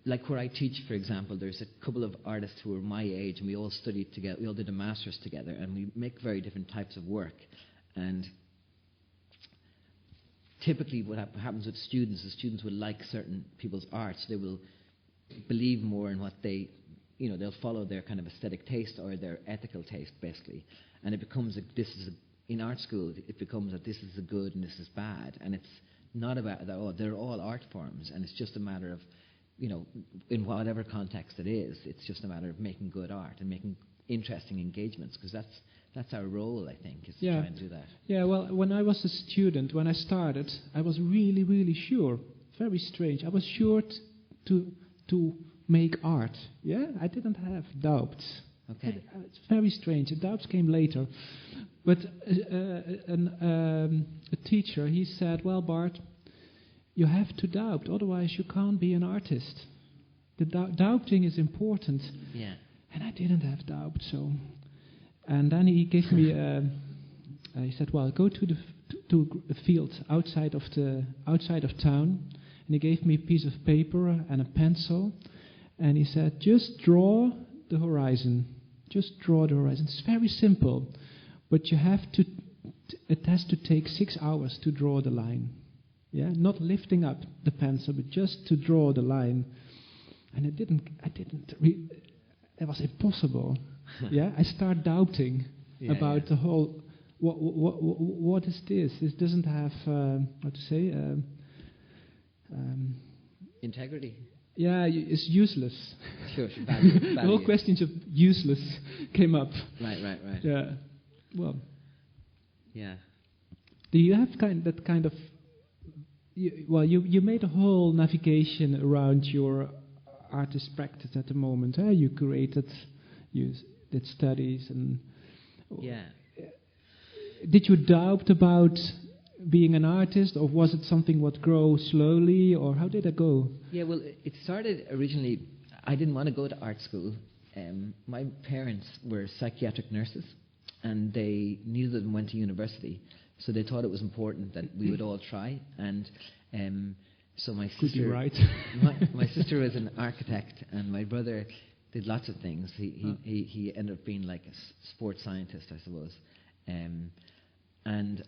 like where I teach, for example, there's a couple of artists who are my age, and we all studied together. We all did a master's together, and we make very different types of work. And typically what happens with students is students will like certain people's art, so they will believe more in what they'll follow their kind of aesthetic taste or their ethical taste, basically. And it becomes in art school, it becomes that this is a good and this is bad. And it's not about that, they're all art forms, and it's just a matter of, in whatever context it is, it's just a matter of making good art and making interesting engagements, because that's our role, I think, is to try and do that. Yeah, well, when I was a student, when I started, I was really, really sure. Very strange. I was sure to make art. Yeah, I didn't have doubts. Okay. It's very strange. The doubts came later. But a teacher, he said, well, Bart, you have to doubt, otherwise you can't be an artist. The doubting is important. Yeah. And I didn't have doubt, so. And then he gave me. He said, "Well, go to a field outside of town," and he gave me a piece of paper and a pencil, and he said, "Just draw the horizon. Just draw the horizon. It's very simple, but you have to. It has to take 6 hours to draw the line. Yeah, not lifting up the pencil, but just to draw the line." And it was impossible. Yeah, I start doubting about the whole. What is this? This doesn't have what to say. Integrity. Yeah, it's useless. Sure, value. The whole questions of useless came up. Right. Yeah. Well. Yeah. Do you have that kind of? You made a whole navigation around your artist practice at the moment. You did studies and. Yeah. Did you doubt about being an artist, or was it something what grew slowly, or how did it go? Yeah, well, it started originally. I didn't want to go to art school. My parents were psychiatric nurses, and neither of them went to university, so they thought it was important that we would all try. And so my sister, could be right. my sister was an architect, and my brother did lots of things. He ended up being like a sports scientist, I suppose. And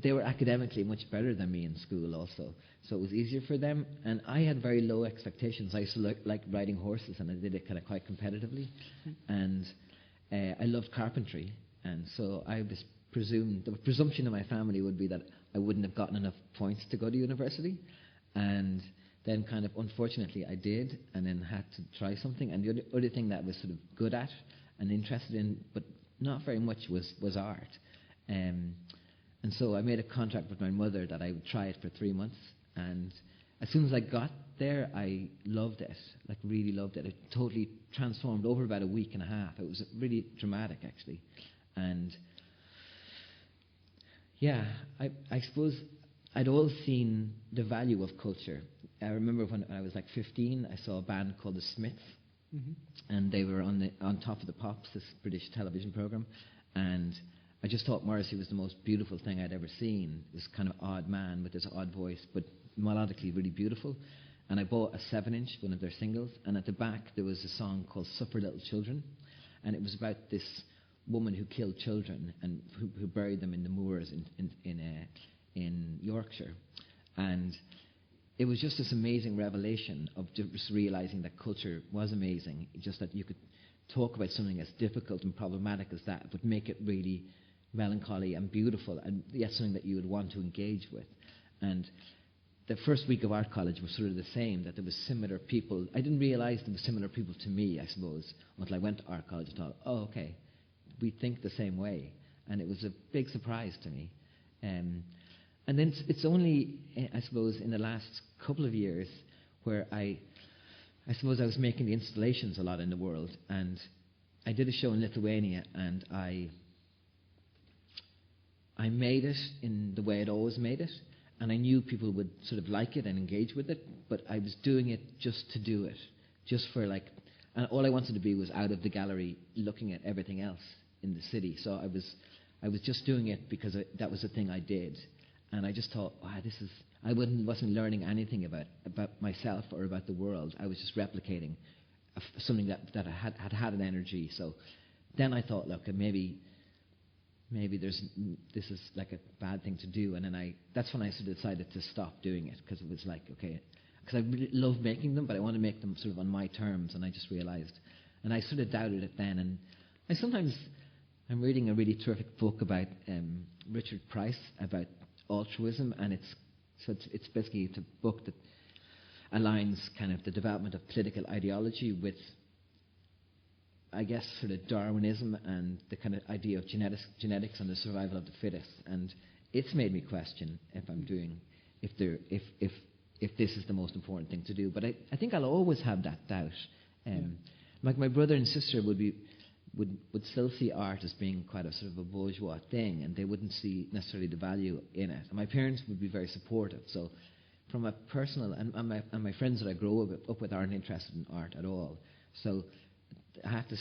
they were academically much better than me in school also, so it was easier for them. And I had very low expectations. I used to like riding horses, and I did it kind of quite competitively. And I loved carpentry, and so I the presumption of my family would be that I wouldn't have gotten enough points to go to university. And then kind of unfortunately I did, and then had to try something. And the other thing that I was sort of good at and interested in, but not very much, was art. And so I made a contract with my mother that I would try it for 3 months. And as soon as I got there, I loved it, like really loved it. It totally transformed over about a week and a half. It was really dramatic, actually. And yeah, I suppose I'd always seen the value of culture. I remember when I was like 15, I saw a band called The Smiths, and they were on Top of the Pops, this British television program, and I just thought Morrissey was the most beautiful thing I'd ever seen. This kind of odd man with this odd voice, but melodically really beautiful. And I bought a 7-inch, one of their singles, and at the back there was a song called Suffer Little Children, and it was about this woman who killed children and who buried them in the moors in Yorkshire. And it was just this amazing revelation of just realizing that culture was amazing, just that you could talk about something as difficult and problematic as that, but make it really melancholy and beautiful, and yet something that you would want to engage with. And the first week of art college was sort of the same, that there was similar people. I didn't realize there were similar people to me, I suppose, until I went to art college and thought, oh, okay, we think the same way. And it was a big surprise to me. And then it's only, I suppose, in the last couple of years where I suppose I was making the installations a lot in the world. And I did a show in Lithuania, and I made it in the way I'd always made it. And I knew people would sort of like it and engage with it, but I was doing it just to do it, just for like, and all I wanted to be was out of the gallery looking at everything else in the city. So I was just doing it because that was the thing I did, and I just thought, wow, I wasn't learning anything about myself or about the world. I was just replicating something that had an energy. So then I thought, look, maybe this is like a bad thing to do, and then that's when I sort of decided to stop doing it, because it was like, okay, because I really love making them, but I want to make them sort of on my terms, and I just realized, and I sort of doubted it then, and I'm reading a really terrific book about Richard Price about altruism, and it's basically a book that aligns kind of the development of political ideology with, I guess, sort of Darwinism and the kind of idea of genetics and the survival of the fittest. And it's made me question if this is the most important thing to do. But I think I'll always have that doubt. Like my brother and sister would still see art as being quite a sort of a bourgeois thing, and they wouldn't see necessarily the value in it. And my parents would be very supportive. So from a personal, and my friends that I grow up with aren't interested in art at all. So I have to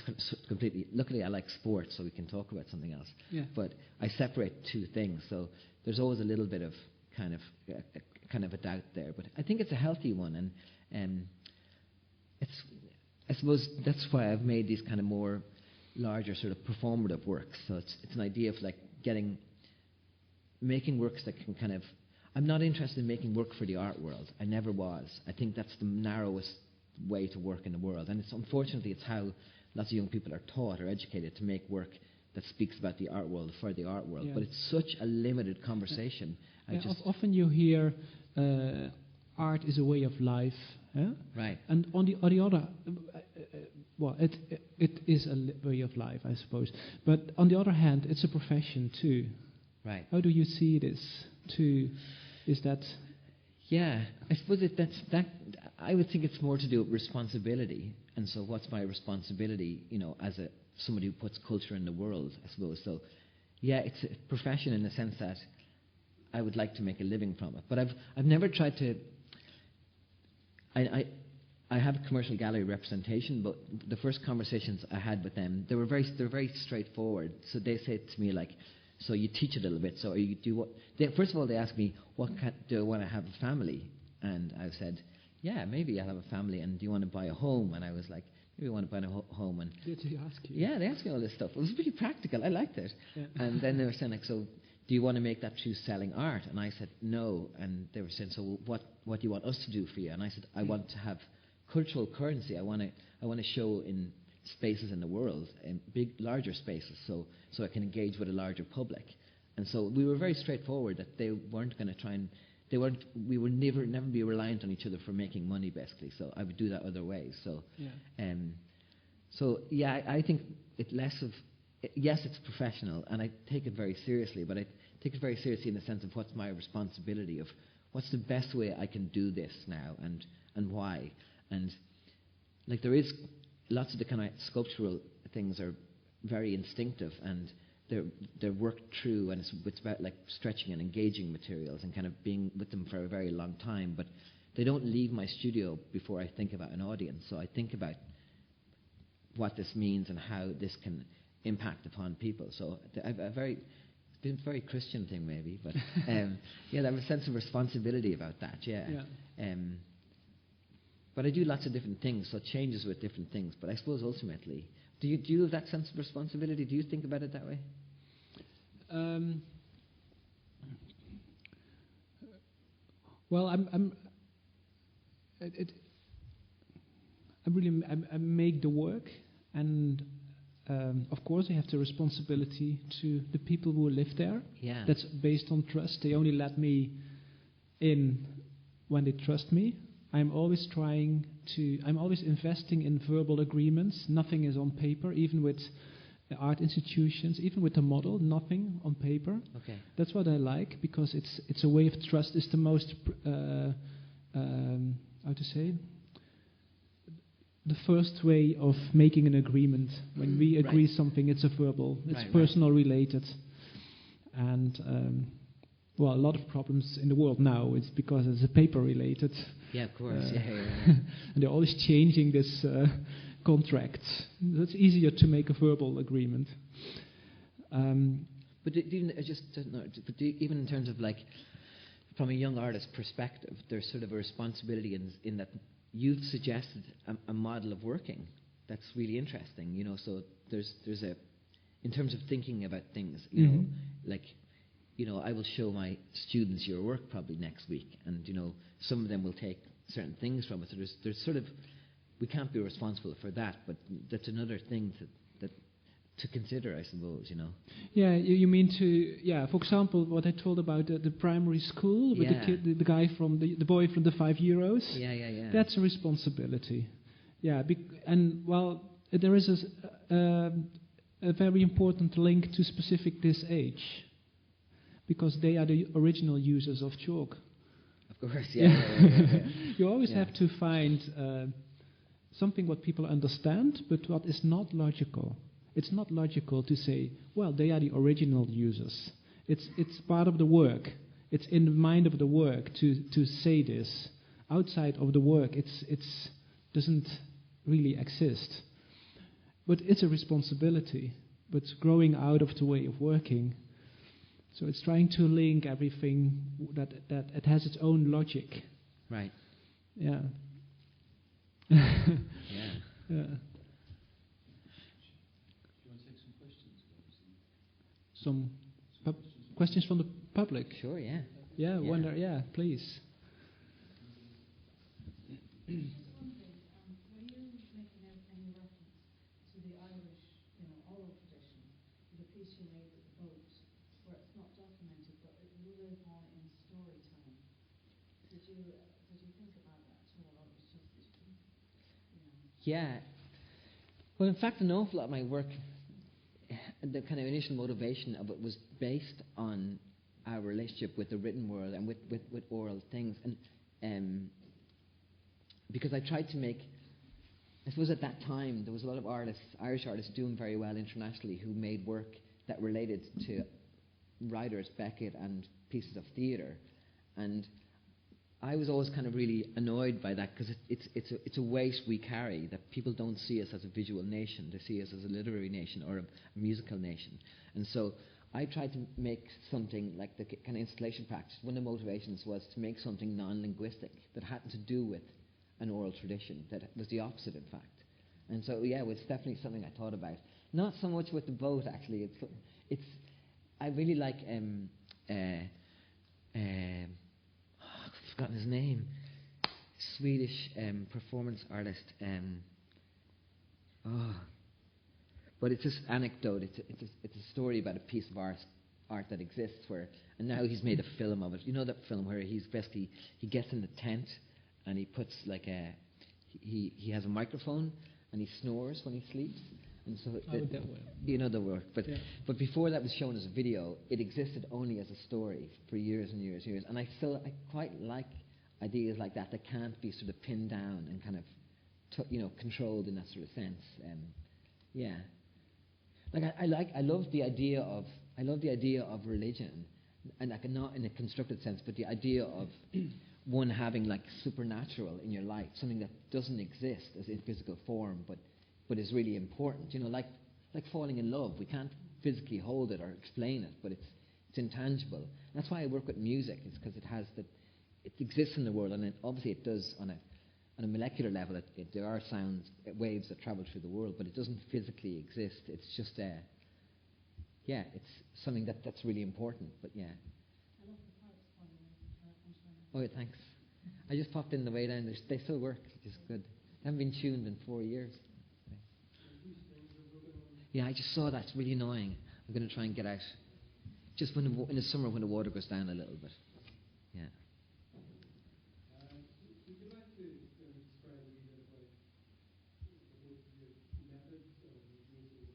completely, luckily I like sports, so we can talk about something else. Yeah. But I separate two things, so there's always a little bit of kind of a doubt there. But I think it's a healthy one, and I suppose that's why I've made these kind of more larger sort of performative works. So it's an idea of like making works that can kind of, I'm not interested in making work for the art world. I never was. I think that's the narrowest way to work in the world, and unfortunately it's how lots of young people are taught or educated to make work that speaks about the art world for the art world. But it's such a limited conversation. Often you hear art is a way of life, right? And on the other, it is a way of life, I suppose. But on the other hand, it's a profession too, right? How do you see this too? Is that? Yeah, I suppose I would think it's more to do with responsibility. And so what's my responsibility, as somebody who puts culture in the world, I suppose. So, yeah, it's a profession in the sense that I would like to make a living from it. But I've never tried to... I have a commercial gallery representation, but the first conversations I had with them, they're very straightforward. So they say to me, like, so you teach a little bit. So first of all, they asked me, do I want to have a family? And I said, yeah, maybe I'll have a family. And do you want to buy a home? And I was like, maybe I want to buy a home. And did they ask you? Yeah, they asked me all this stuff. It was pretty practical. I liked it. Yeah. And then they were saying, like, so do you want to make that through selling art? And I said, no. And they were saying, so what do you want us to do for you? And I said, I want to have cultural currency. I want to show in spaces in the world, in larger spaces, so I can engage with a larger public. And so we were very straightforward that they weren't going to try and we would never be reliant on each other for making money, basically. So I would do that other ways. So I think it's professional, and I take it very seriously, but I take it very seriously in the sense of what's my responsibility, of what's the best way I can do this now, and why. And like there is lots of the kind of sculptural things are very instinctive, and they're worked through, and it's about like stretching and engaging materials and kind of being with them for a very long time. But they don't leave my studio before I think about an audience. So I think about what this means and how this can impact upon people. So it's been a very Christian thing maybe, but yeah, I have a sense of responsibility about that. Yeah. But I do lots of different things, so it changes with different things. But I suppose ultimately, do you have that sense of responsibility? Do you think about it that way? Well, I make the work, and of course I have the responsibility to the people who live there. Yeah. That's based on trust. They only let me in when they trust me. I'm always investing in verbal agreements. Nothing is on paper, even with the art institutions, even with the model, nothing on paper. Okay. That's what I like, because it's a way of trust. It's the most, how to say, the first way of making an agreement. When we agree something, it's a verbal, it's personal related. And well, a lot of problems in the world now, it's because it's a paper related. Yeah, of course. And they're always changing this contract. It's easier to make a verbal agreement. But even in terms of like, from a young artist's perspective, there's sort of a responsibility in that you've suggested a model of working that's really interesting. You know, so there's a, in terms of thinking about things, you know, like, you know, I will show my students your work probably next week, and you know, some of them will take certain things from it. So there's sort of, we can't be responsible for that, but that's another thing to consider, I suppose. You know. Yeah, you mean to, for example, what I told about the primary school with the kid, the guy from the boy from the €5. Yeah. That's a responsibility. Yeah, and well, there is a very important link to specific this age, because they are the original users of chalk. Of course, yeah. You always have to find something what people understand, but what is not logical. It's not logical to say, well, they are the original users. It's part of the work. It's in the mind of the work to say this. Outside of the work, it's doesn't really exist. But it's a responsibility. But growing out of the way of working. So it's trying to link everything that it has its own logic. Right. Yeah. Yeah. Some questions from the public? Sure, yeah. Yeah, please. Yeah. Well, in fact, an awful lot of my work, the kind of initial motivation of it was based on our relationship with the written world and with oral things. And because I tried to make, I suppose at that time, there was a lot of artists, Irish artists doing very well internationally, who made work that related to Ryder's, Beckett and pieces of theatre. And I was always kind of really annoyed by that, because it's a weight we carry, that people don't see us as a visual nation. They see us as a literary nation or a musical nation. And so I tried to make something like the kind of installation practice. One of the motivations was to make something non-linguistic that hadn't to do with an oral tradition, that was the opposite, in fact. And so, yeah, it was definitely something I thought about. Not so much with the boat, actually. I really like I've forgotten his name. Swedish performance artist. But it's this anecdote. It's a story about a piece of art that exists and now he's made a film of it. You know that film where he gets in the tent and he puts he has a microphone and he snores when he sleeps, And so That way. you know the work, but before that was shown as a video, it existed only as a story for years and years and years. And I quite like ideas like that can't be sort of pinned down and kind of controlled in that sort of sense. I love the idea of religion, and like not in a constructed sense, but the idea of one having like supernatural in your life, something that doesn't exist as in physical form, but is really important. Like falling in love. We can't physically hold it or explain it, but it's intangible. That's why I work with music. It's because it exists in the world, and obviously it does on a molecular level. There are sounds, waves that travel through the world, but it doesn't physically exist. It's just it's something that's really important. But yeah. Oh, yeah, thanks. I just popped in the way down. They still work, which is good. They haven't been tuned in 4 years. Yeah, I just saw that. It's really annoying. I'm going to try and get out. Just in the summer when the water goes down a little bit. Yeah. Would you like to describe a little bit like your methods of using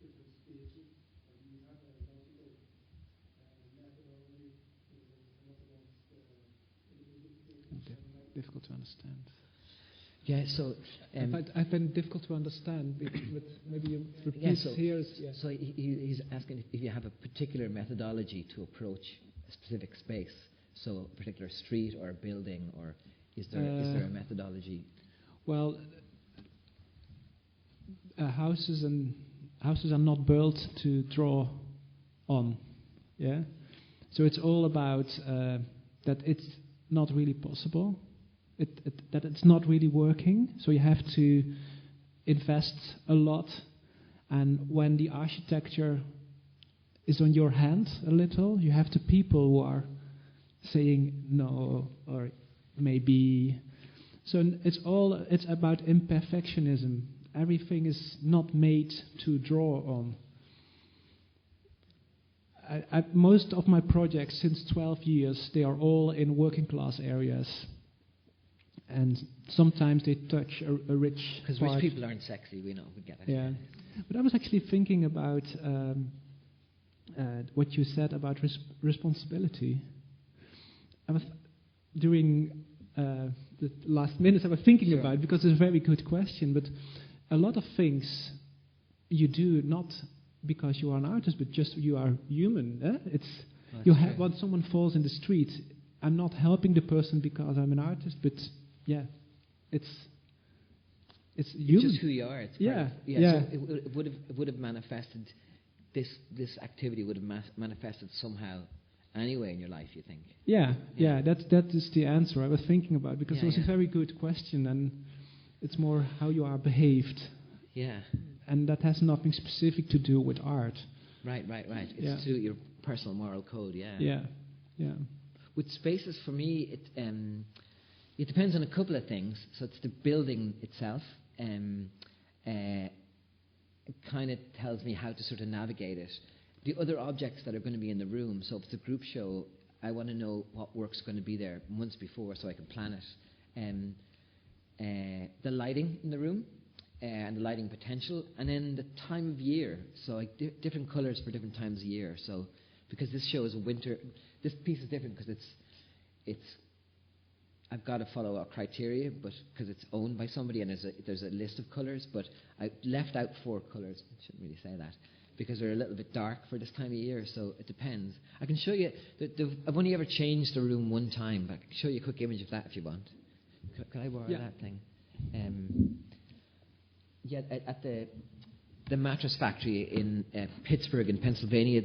different spaces? Or do you have a logical methodology to come up against individual spaces? Difficult to understand. Yeah, so I find difficult to understand, but maybe you repeat here. So he's asking if you have a particular methodology to approach a specific space, so a particular street or a building, or is there a methodology? Well, houses are not built to draw on, yeah. So it's all about that it's not really possible. That it's not really working, so you have to invest a lot, and when the architecture is on your hand a little, you have the people who are saying no or maybe. So it's about imperfectionism. Everything is not made to draw on. Most of my projects since 12 years, they are all in working class areas. And sometimes they touch a rich part. Because rich people aren't sexy, we know, we get it. Yeah. But I was actually thinking about what you said about responsibility. I was, during the last minutes, I was thinking about it because it's a very good question, but a lot of things you do not because you are an artist, but just you are human. When someone falls in the street, I'm not helping the person because I'm an artist, but yeah, it's human. It's just who you are. It's yeah. So it would have manifested. This activity would have manifested somehow anyway in your life. You think? Yeah. That is the answer I was thinking about, because it was a very good question, and it's more how you are behaved. Yeah. And that has nothing specific to do with art. Right. It's to do with your personal moral code. Yeah. Yeah. With spaces, for me, it depends on a couple of things. So it's the building itself. It kind of tells me how to sort of navigate it. The other objects that are going to be in the room. So if it's a group show, I want to know what work's going to be there months before so I can plan it. The lighting in the room and the lighting potential, and then the time of year. So like different colours for different times of year. So because this show is winter, this piece is different because it's I've got to follow a criteria, but because it's owned by somebody and there's a list of colours, but I left out 4 colours. I shouldn't really say that because they're a little bit dark for this time of year. So it depends. I can show you. I've only ever changed the room one time, but I can show you a quick image of that if you want. Can I borrow that thing? At the mattress factory in Pittsburgh in Pennsylvania,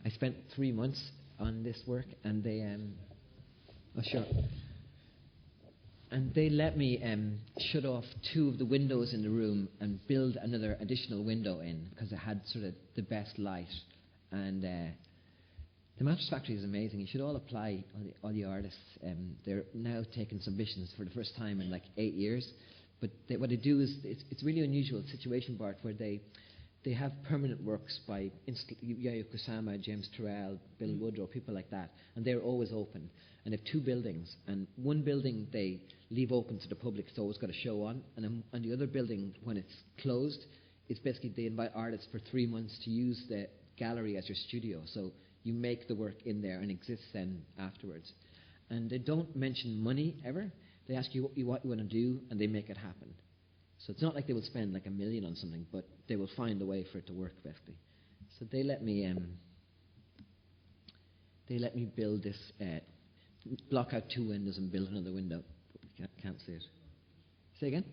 I spent 3 months on this work, and they and they let me shut off 2 of the windows in the room and build another additional window in because it had sort of the best light. And the mattress factory is amazing. You should all apply, all the artists. They're now taking submissions for the first time in like 8 years. But what they do is, it's really unusual situation, Bart, where they they have permanent works by Yayoi Kusama, James Turrell, Bill Woodrow, people like that, and they're always open. And they have 2 buildings, and one building they leave open to the public, it's always got a show on, and the other building, when it's closed, it's basically they invite artists for 3 months to use the gallery as your studio. So you make the work in there and exists then afterwards. And they don't mention money ever. They ask you what you want to do, and they make it happen. So it's not like they will spend like $1 million on something, but they will find a way for it to work, basically. So they let me build this, block out 2 windows and build another window. But we can't see it. Say again?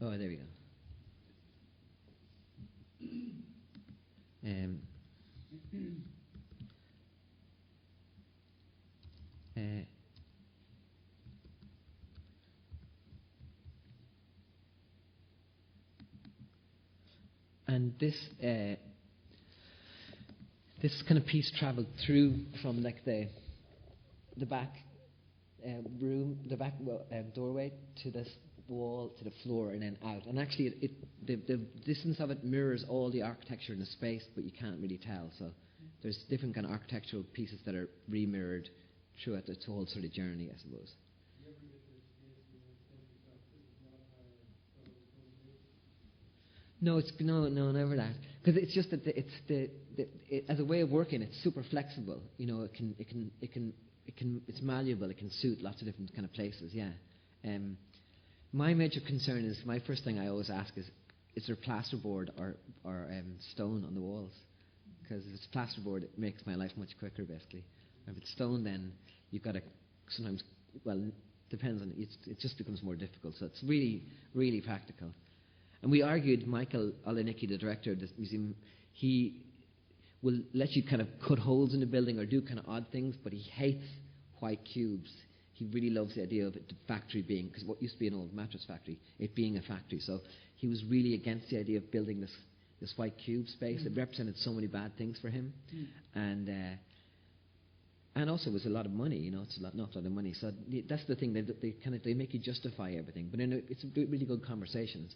Oh, there we go. And this kind of piece travelled through from like the back room, the back doorway to this wall, to the floor, and then out. And actually, the distance of it mirrors all the architecture in the space, but you can't really tell. So there's different kind of architectural pieces that are re-mirrored throughout the whole sort of journey, I suppose. No, never that. Because it's just that as a way of working, it's super flexible. You know, it's malleable. It can suit lots of different kind of places. Yeah. My major concern is, my first thing I always ask is there plasterboard or stone on the walls? Because if it's plasterboard, it makes my life much quicker, basically. If it's stone, then you've got to sometimes, well, depends on it. It just becomes more difficult. So it's really, really practical. And we argued, Michael Olenicki, the director of this museum, he will let you kind of cut holes in the building or do kind of odd things, but he hates white cubes. He really loves the idea of it, the factory being, because what used to be an old mattress factory, it being a factory. So he was really against the idea of building this white cube space. It represented so many bad things for him. And also it was a lot of money, you know, it's not a lot of money. So that's the thing, they make you justify everything. But it's really good conversations.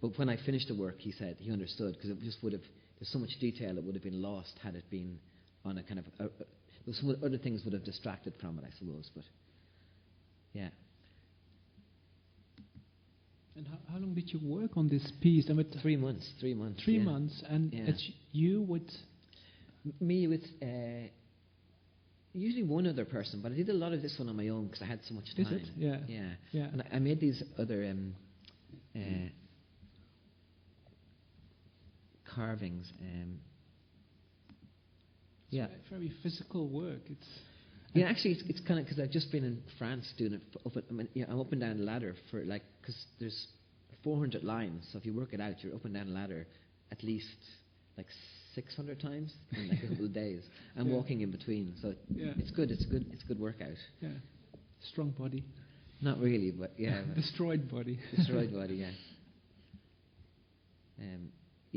But when I finished the work, he said he understood, because it just would have, there's so much detail that would have been lost had it been on a kind of, some other things would have distracted from it, I suppose. But yeah. And how long did you work on this piece? 3 months. 3 months. 3 months, and it's you with me with usually one other person, but I did a lot of this one on my own because I had so much time. Is it? Yeah. And I made these other carvings. It's very physical work. Actually, it's kind of because I've just been in France doing it. I'm up and down the ladder for because there's 400 lines. So if you work it out, you're up and down the ladder at least 600 times in a couple of days. I'm walking in between, so it's good. It's good workout. Yeah, strong body. Not really, but yeah. Destroyed body. Destroyed body. Yeah.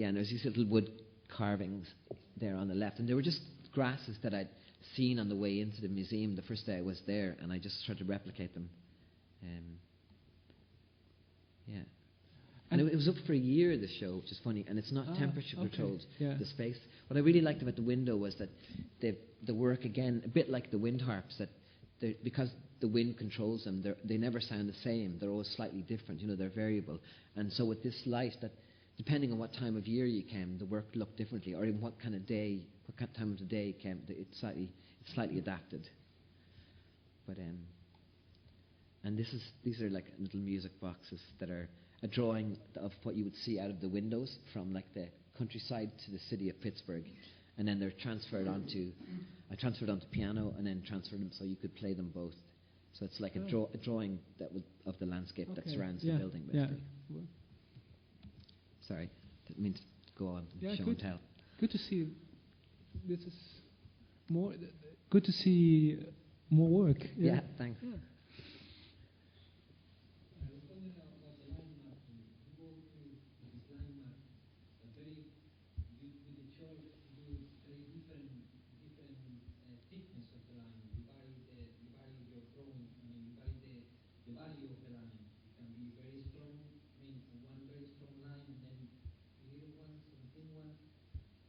And there's these little wood carvings there on the left, and they were just grasses that I'd seen on the way into the museum the first day I was there, and I just tried to replicate them. And it was up for a year, the show, which is funny, and it's not temperature controlled, the space. What I really liked about the window was that the work, again, a bit like the wind harps, that because the wind controls them, they never sound the same. They're always slightly different, they're variable. And so with this light, that depending on what time of year you came, the work looked differently, or in what kind of time of the day it came, it's slightly adapted. But and these are like little music boxes that are a drawing of what you would see out of the windows from the countryside to the city of Pittsburgh, and then they're transferred onto piano, and then transferred them so you could play them both. So it's like a drawing of the landscape that surrounds the building, basically. Yeah. Sorry, didn't mean to go on show and tell. Good to see. This is more. Good to see more work. Yeah, thanks. Yeah. one.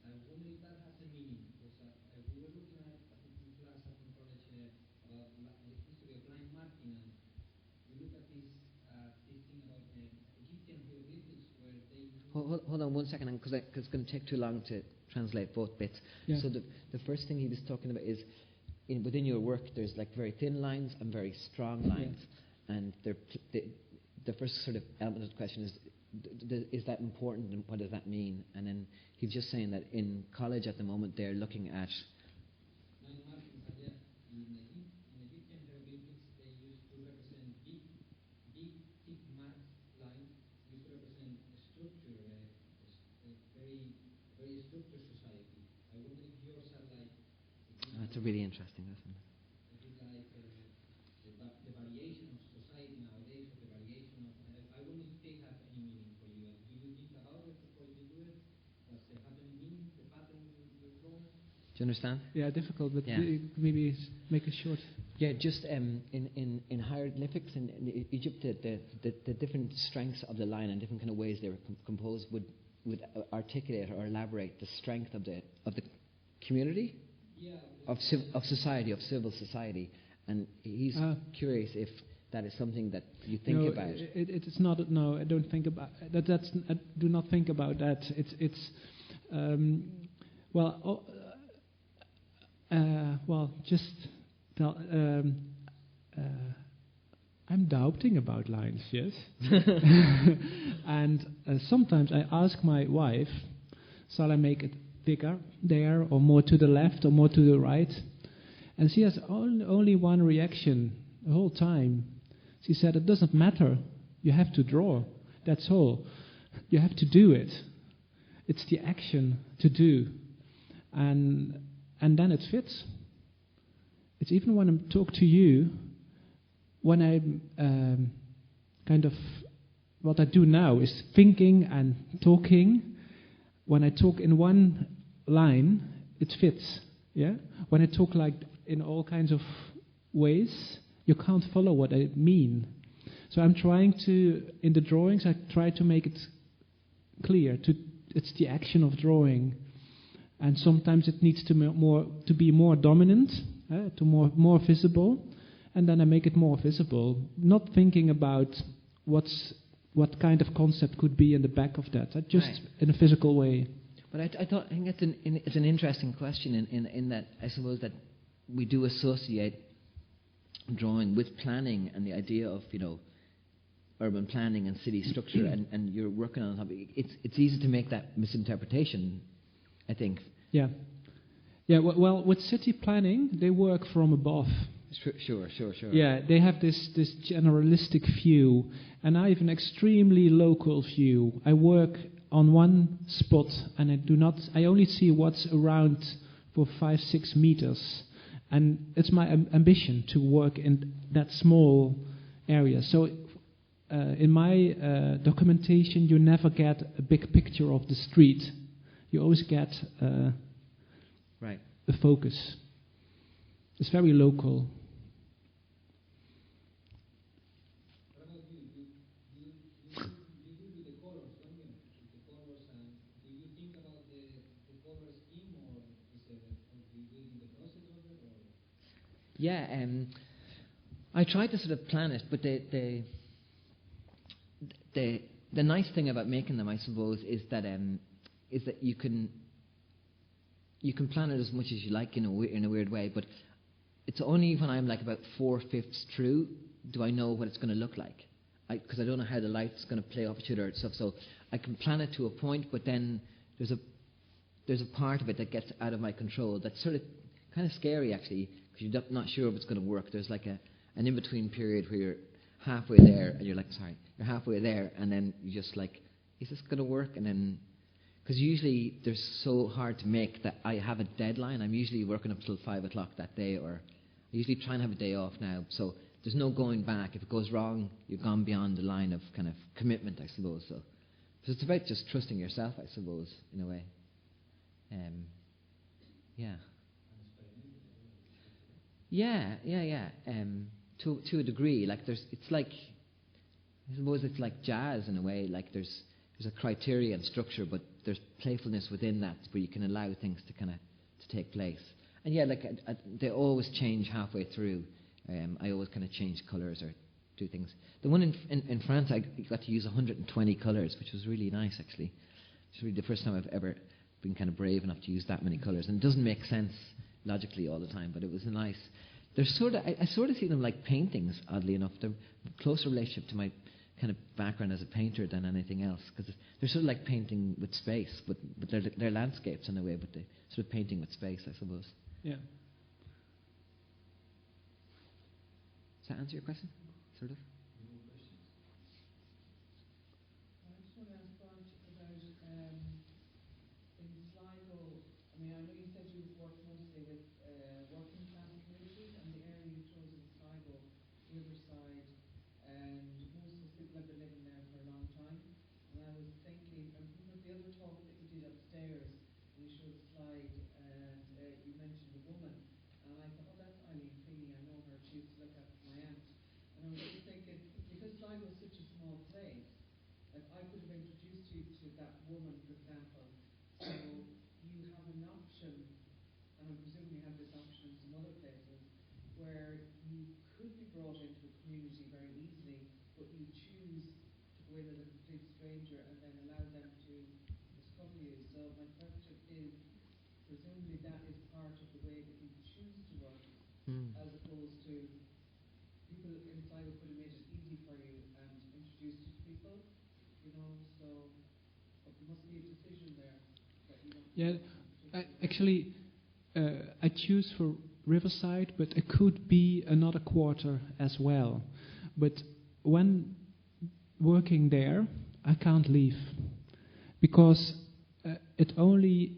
I wonder if that has a meaning, because we were looking at in class at in college about the history of line marking, and we look at this thing about Egyptian hieroglyphics where they Hold on 1 second, because it's going to take too long to translate both bits. Yeah. So the first thing he was talking about is within your work there's like very thin lines and very strong lines, and the first sort of element of the question is that important and what does that mean? And then he was just saying that in college at the moment they're looking at line markings, and in Egyptian hieroglyphics they used to represent big thick marked lines used to represent a structure, a very structured society. I wonder if yours are like that's a really interesting lesson. a bit like the variation of society nowadays, or the variation of. I wonder if they have any meaning for you. Do you think about it before you do it? Does they have any meaning? The pattern you draw? Do you understand? Yeah, difficult, but Yeah. maybe make it short. Yeah, just in hieroglyphics in Egypt, the different strengths of the line and different kind of ways they were composed would articulate or elaborate the strength of the community, of society, of civil society. And he's curious if that is something that you think about. It's not. No, I don't think about that. I do not think about that. It's just tell. I'm doubting about lines, yes. And sometimes I ask my wife, shall I make it bigger there, or more to the left, or more to the right? And she has only one reaction the whole time. She said, it doesn't matter. You have to draw. That's all. You have to do it. It's the action to do. And then it fits. It's even when I talk to you, when I'm what I do now is thinking and talking. When I talk in one line, it fits. Yeah. When I talk like in all kinds of ways, you can't follow what I mean. So I'm trying to, in the drawings, I try to make it clear. It's the action of drawing, and sometimes it needs to be more dominant, to more visible, and then I make it more visible. Not thinking about what kind of concept could be in the back of that, just right. In a physical way. But I think it's an interesting question in that I suppose that we do associate drawing with planning and the idea of urban planning and city structure, and you're working on something. It's easy to make that misinterpretation, I think. Yeah. Well, with city planning, they work from above. Sure. Yeah, they have this generalistic view, and I have an extremely local view. I work on one spot, and I only see what's around for 5-6 meters, and it's my ambition to work in that small area. So in my documentation, you never get a big picture of the street. You always get right. The focus. It's very local. What about you? You do with the colors, don't you? With the colors, and do you think about the color scheme, or do you do it in the process of it? Or? Yeah, I try to sort of plan it, but the nice thing about making them, I suppose, is that you can plan it as much as you like in a weird way, but it's only when I'm like about 4/5 through do I know what it's going to look like, because I don't know how the light's going to play off each other and stuff. So I can plan it to a point, but then there's a part of it that gets out of my control. That's sort of kind of scary actually, because you're not sure if it's going to work. There's like an in-between period where you're halfway there and you're like, you're halfway there, and then you're just like, is this going to work? And then, because usually they're so hard to make that I have a deadline. I'm usually working up till 5 o'clock that day, or I usually try and have a day off now. So there's no going back. If it goes wrong, you've gone beyond the line of kind of commitment, I suppose. So it's about just trusting yourself, I suppose, in a way. Yeah. To a degree, like it's like, I suppose it's like jazz in a way. Like there's there's a criteria and structure, but there's playfulness within that where you can allow things to kind of to take place. And yeah, like they always change halfway through. I always kind of change colours or do things. The one in France, I got to use 120 colours, which was really nice actually. It's really the first time I've ever been kind of brave enough to use that many colours. And it doesn't make sense logically all the time, but it was nice. They're I sort of see them like paintings, oddly enough. They're a closer relationship to my kind of background as a painter than anything else, because they're sort of like painting with space, but they're landscapes in a way, but they're sort of painting with space, I suppose. Yeah. Does that answer your question? Sort of? I just want to ask Bart about in Sligo. I mean, I know you said you worked mostly with working class communities, and the area you chose is Sligo, Riverside, and most of the people have been living there for a long time. And I was thinking, I remember the other talk that you did upstairs, and you showed a slide, and you mentioned a woman, and I thought, oh, that's Eileen Feeney, I know her, she used to look after my aunt. And I was just thinking, because Sligo is such a small place, like I could have introduced you to that woman, for example. So you have an option, and I'm presuming you have this option in some other places, where you could be brought into a community very easily, but you choose to go in as a complete stranger and then allow them to discover you. So my question is, presumably that is part of the way that you choose to work, as opposed to people inside who could have made it easy for you and introduced you to people, you know, so there must be a decision there that you don't. Yeah, actually, I choose for Riverside, but it could be another quarter as well. But when working there, I can't leave because you only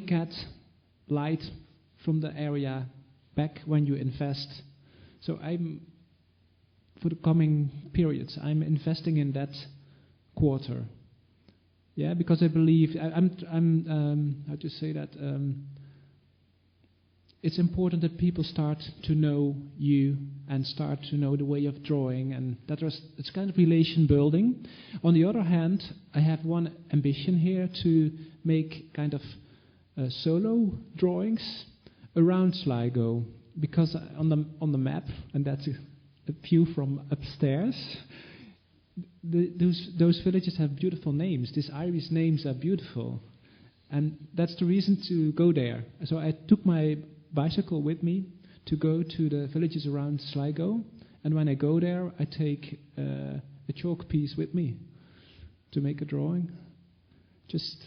get light from the area back when you invest. So for the coming periods, I'm investing in that quarter. Yeah, because I believe I'm how to say that. It's important that people start to know you and start to know the way of drawing, and it's kind of relation building. On the other hand, I have one ambition here to make kind of solo drawings around Sligo, because on the map, and that's a view from upstairs, those villages have beautiful names. These Irish names are beautiful, and that's the reason to go there. So I took my bicycle with me to go to the villages around Sligo, and when I go there, I take a chalk piece with me to make a drawing. Just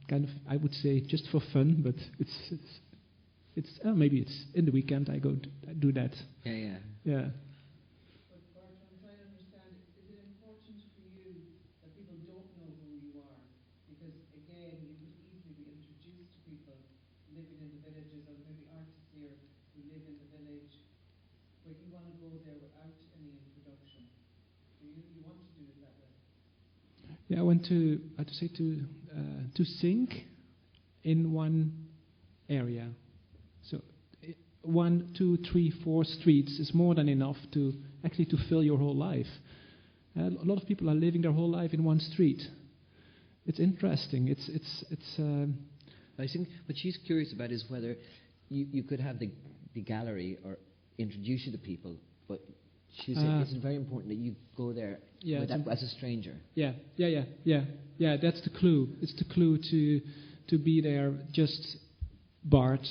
kind of, I would say, just for fun, but it's maybe it's in the weekend I do that. Yeah. Yeah. But Bart, I'm trying to understand, is it important for you that people don't know who you are? Because again, you could easily be introduced to people living in the villages, or maybe artists here who live in the village, but you want to go there without any introduction. So you want to do it that way? Yeah, I went to sing in one area. So 1, 2, 3, 4 streets is more than enough to fill your whole life. A lot of people are living their whole life in one street. It's interesting. I think what she's curious about is whether you could have the gallery or introduce you to people, but she's saying it's very important that you go there as a stranger. Yeah. That's the clue. It's the clue to be there, just Bart.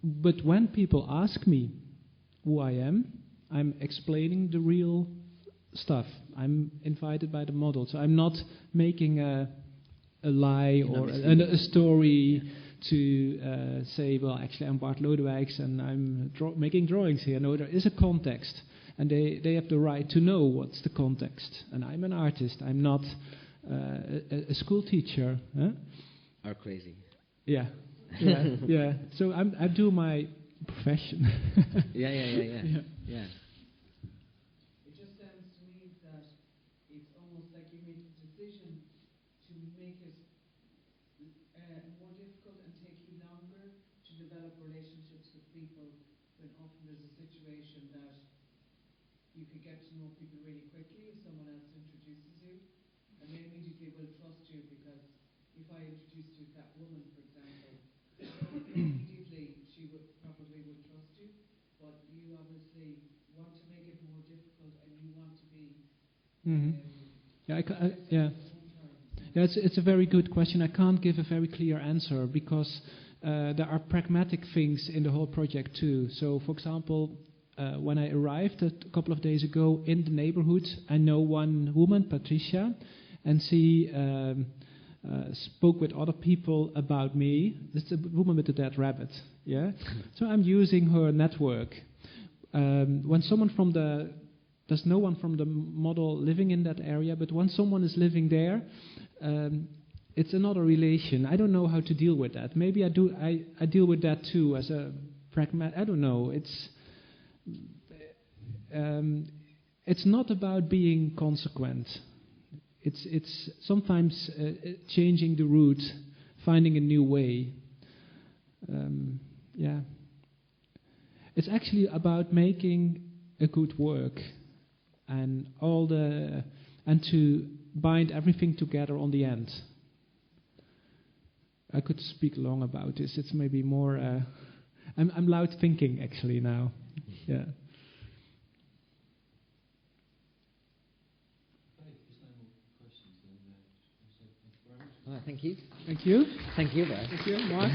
But when people ask me who I am, I'm explaining the real stuff. I'm invited by the model, so I'm not making a lie or a story to say, well, actually I'm Bart Lodewijks and I'm making drawings here. No, there is a context, and they have the right to know what's the context. And I'm an artist. I'm not a school teacher. Huh? Or crazy. Yeah. So I do my profession. Yeah. It just sounds to me that it's almost like you make the decision to make it more difficult and take you longer to develop relationships with people, when often there's a situation that you could get to know people really quickly if someone else introduces you, and they immediately will trust you, because if I introduced you to that woman, for example, immediately she would trust you, but you obviously want to make it more difficult, and you want to be Yeah, it's a very good question. I can't give a very clear answer because there are pragmatic things in the whole project too. So, for example, when I arrived a couple of days ago in the neighborhood, I know one woman, Patricia, and she spoke with other people about me. That's the woman with the dead rabbit. Yeah. So I'm using her network. When someone from there's no one from the model living in that area, but when someone is living there, it's another relation. I don't know how to deal with that. Maybe I do. I deal with that too as a pragmatic. I don't know. It's not about being consequent. It's sometimes changing the route, finding a new way. Yeah. It's actually about making a good work and to bind everything together on the end. I could speak long about this. It's maybe more. I'm loud thinking actually now. Yeah. Thank you. Thank you. Thank you, Bart. Thank you, Mark.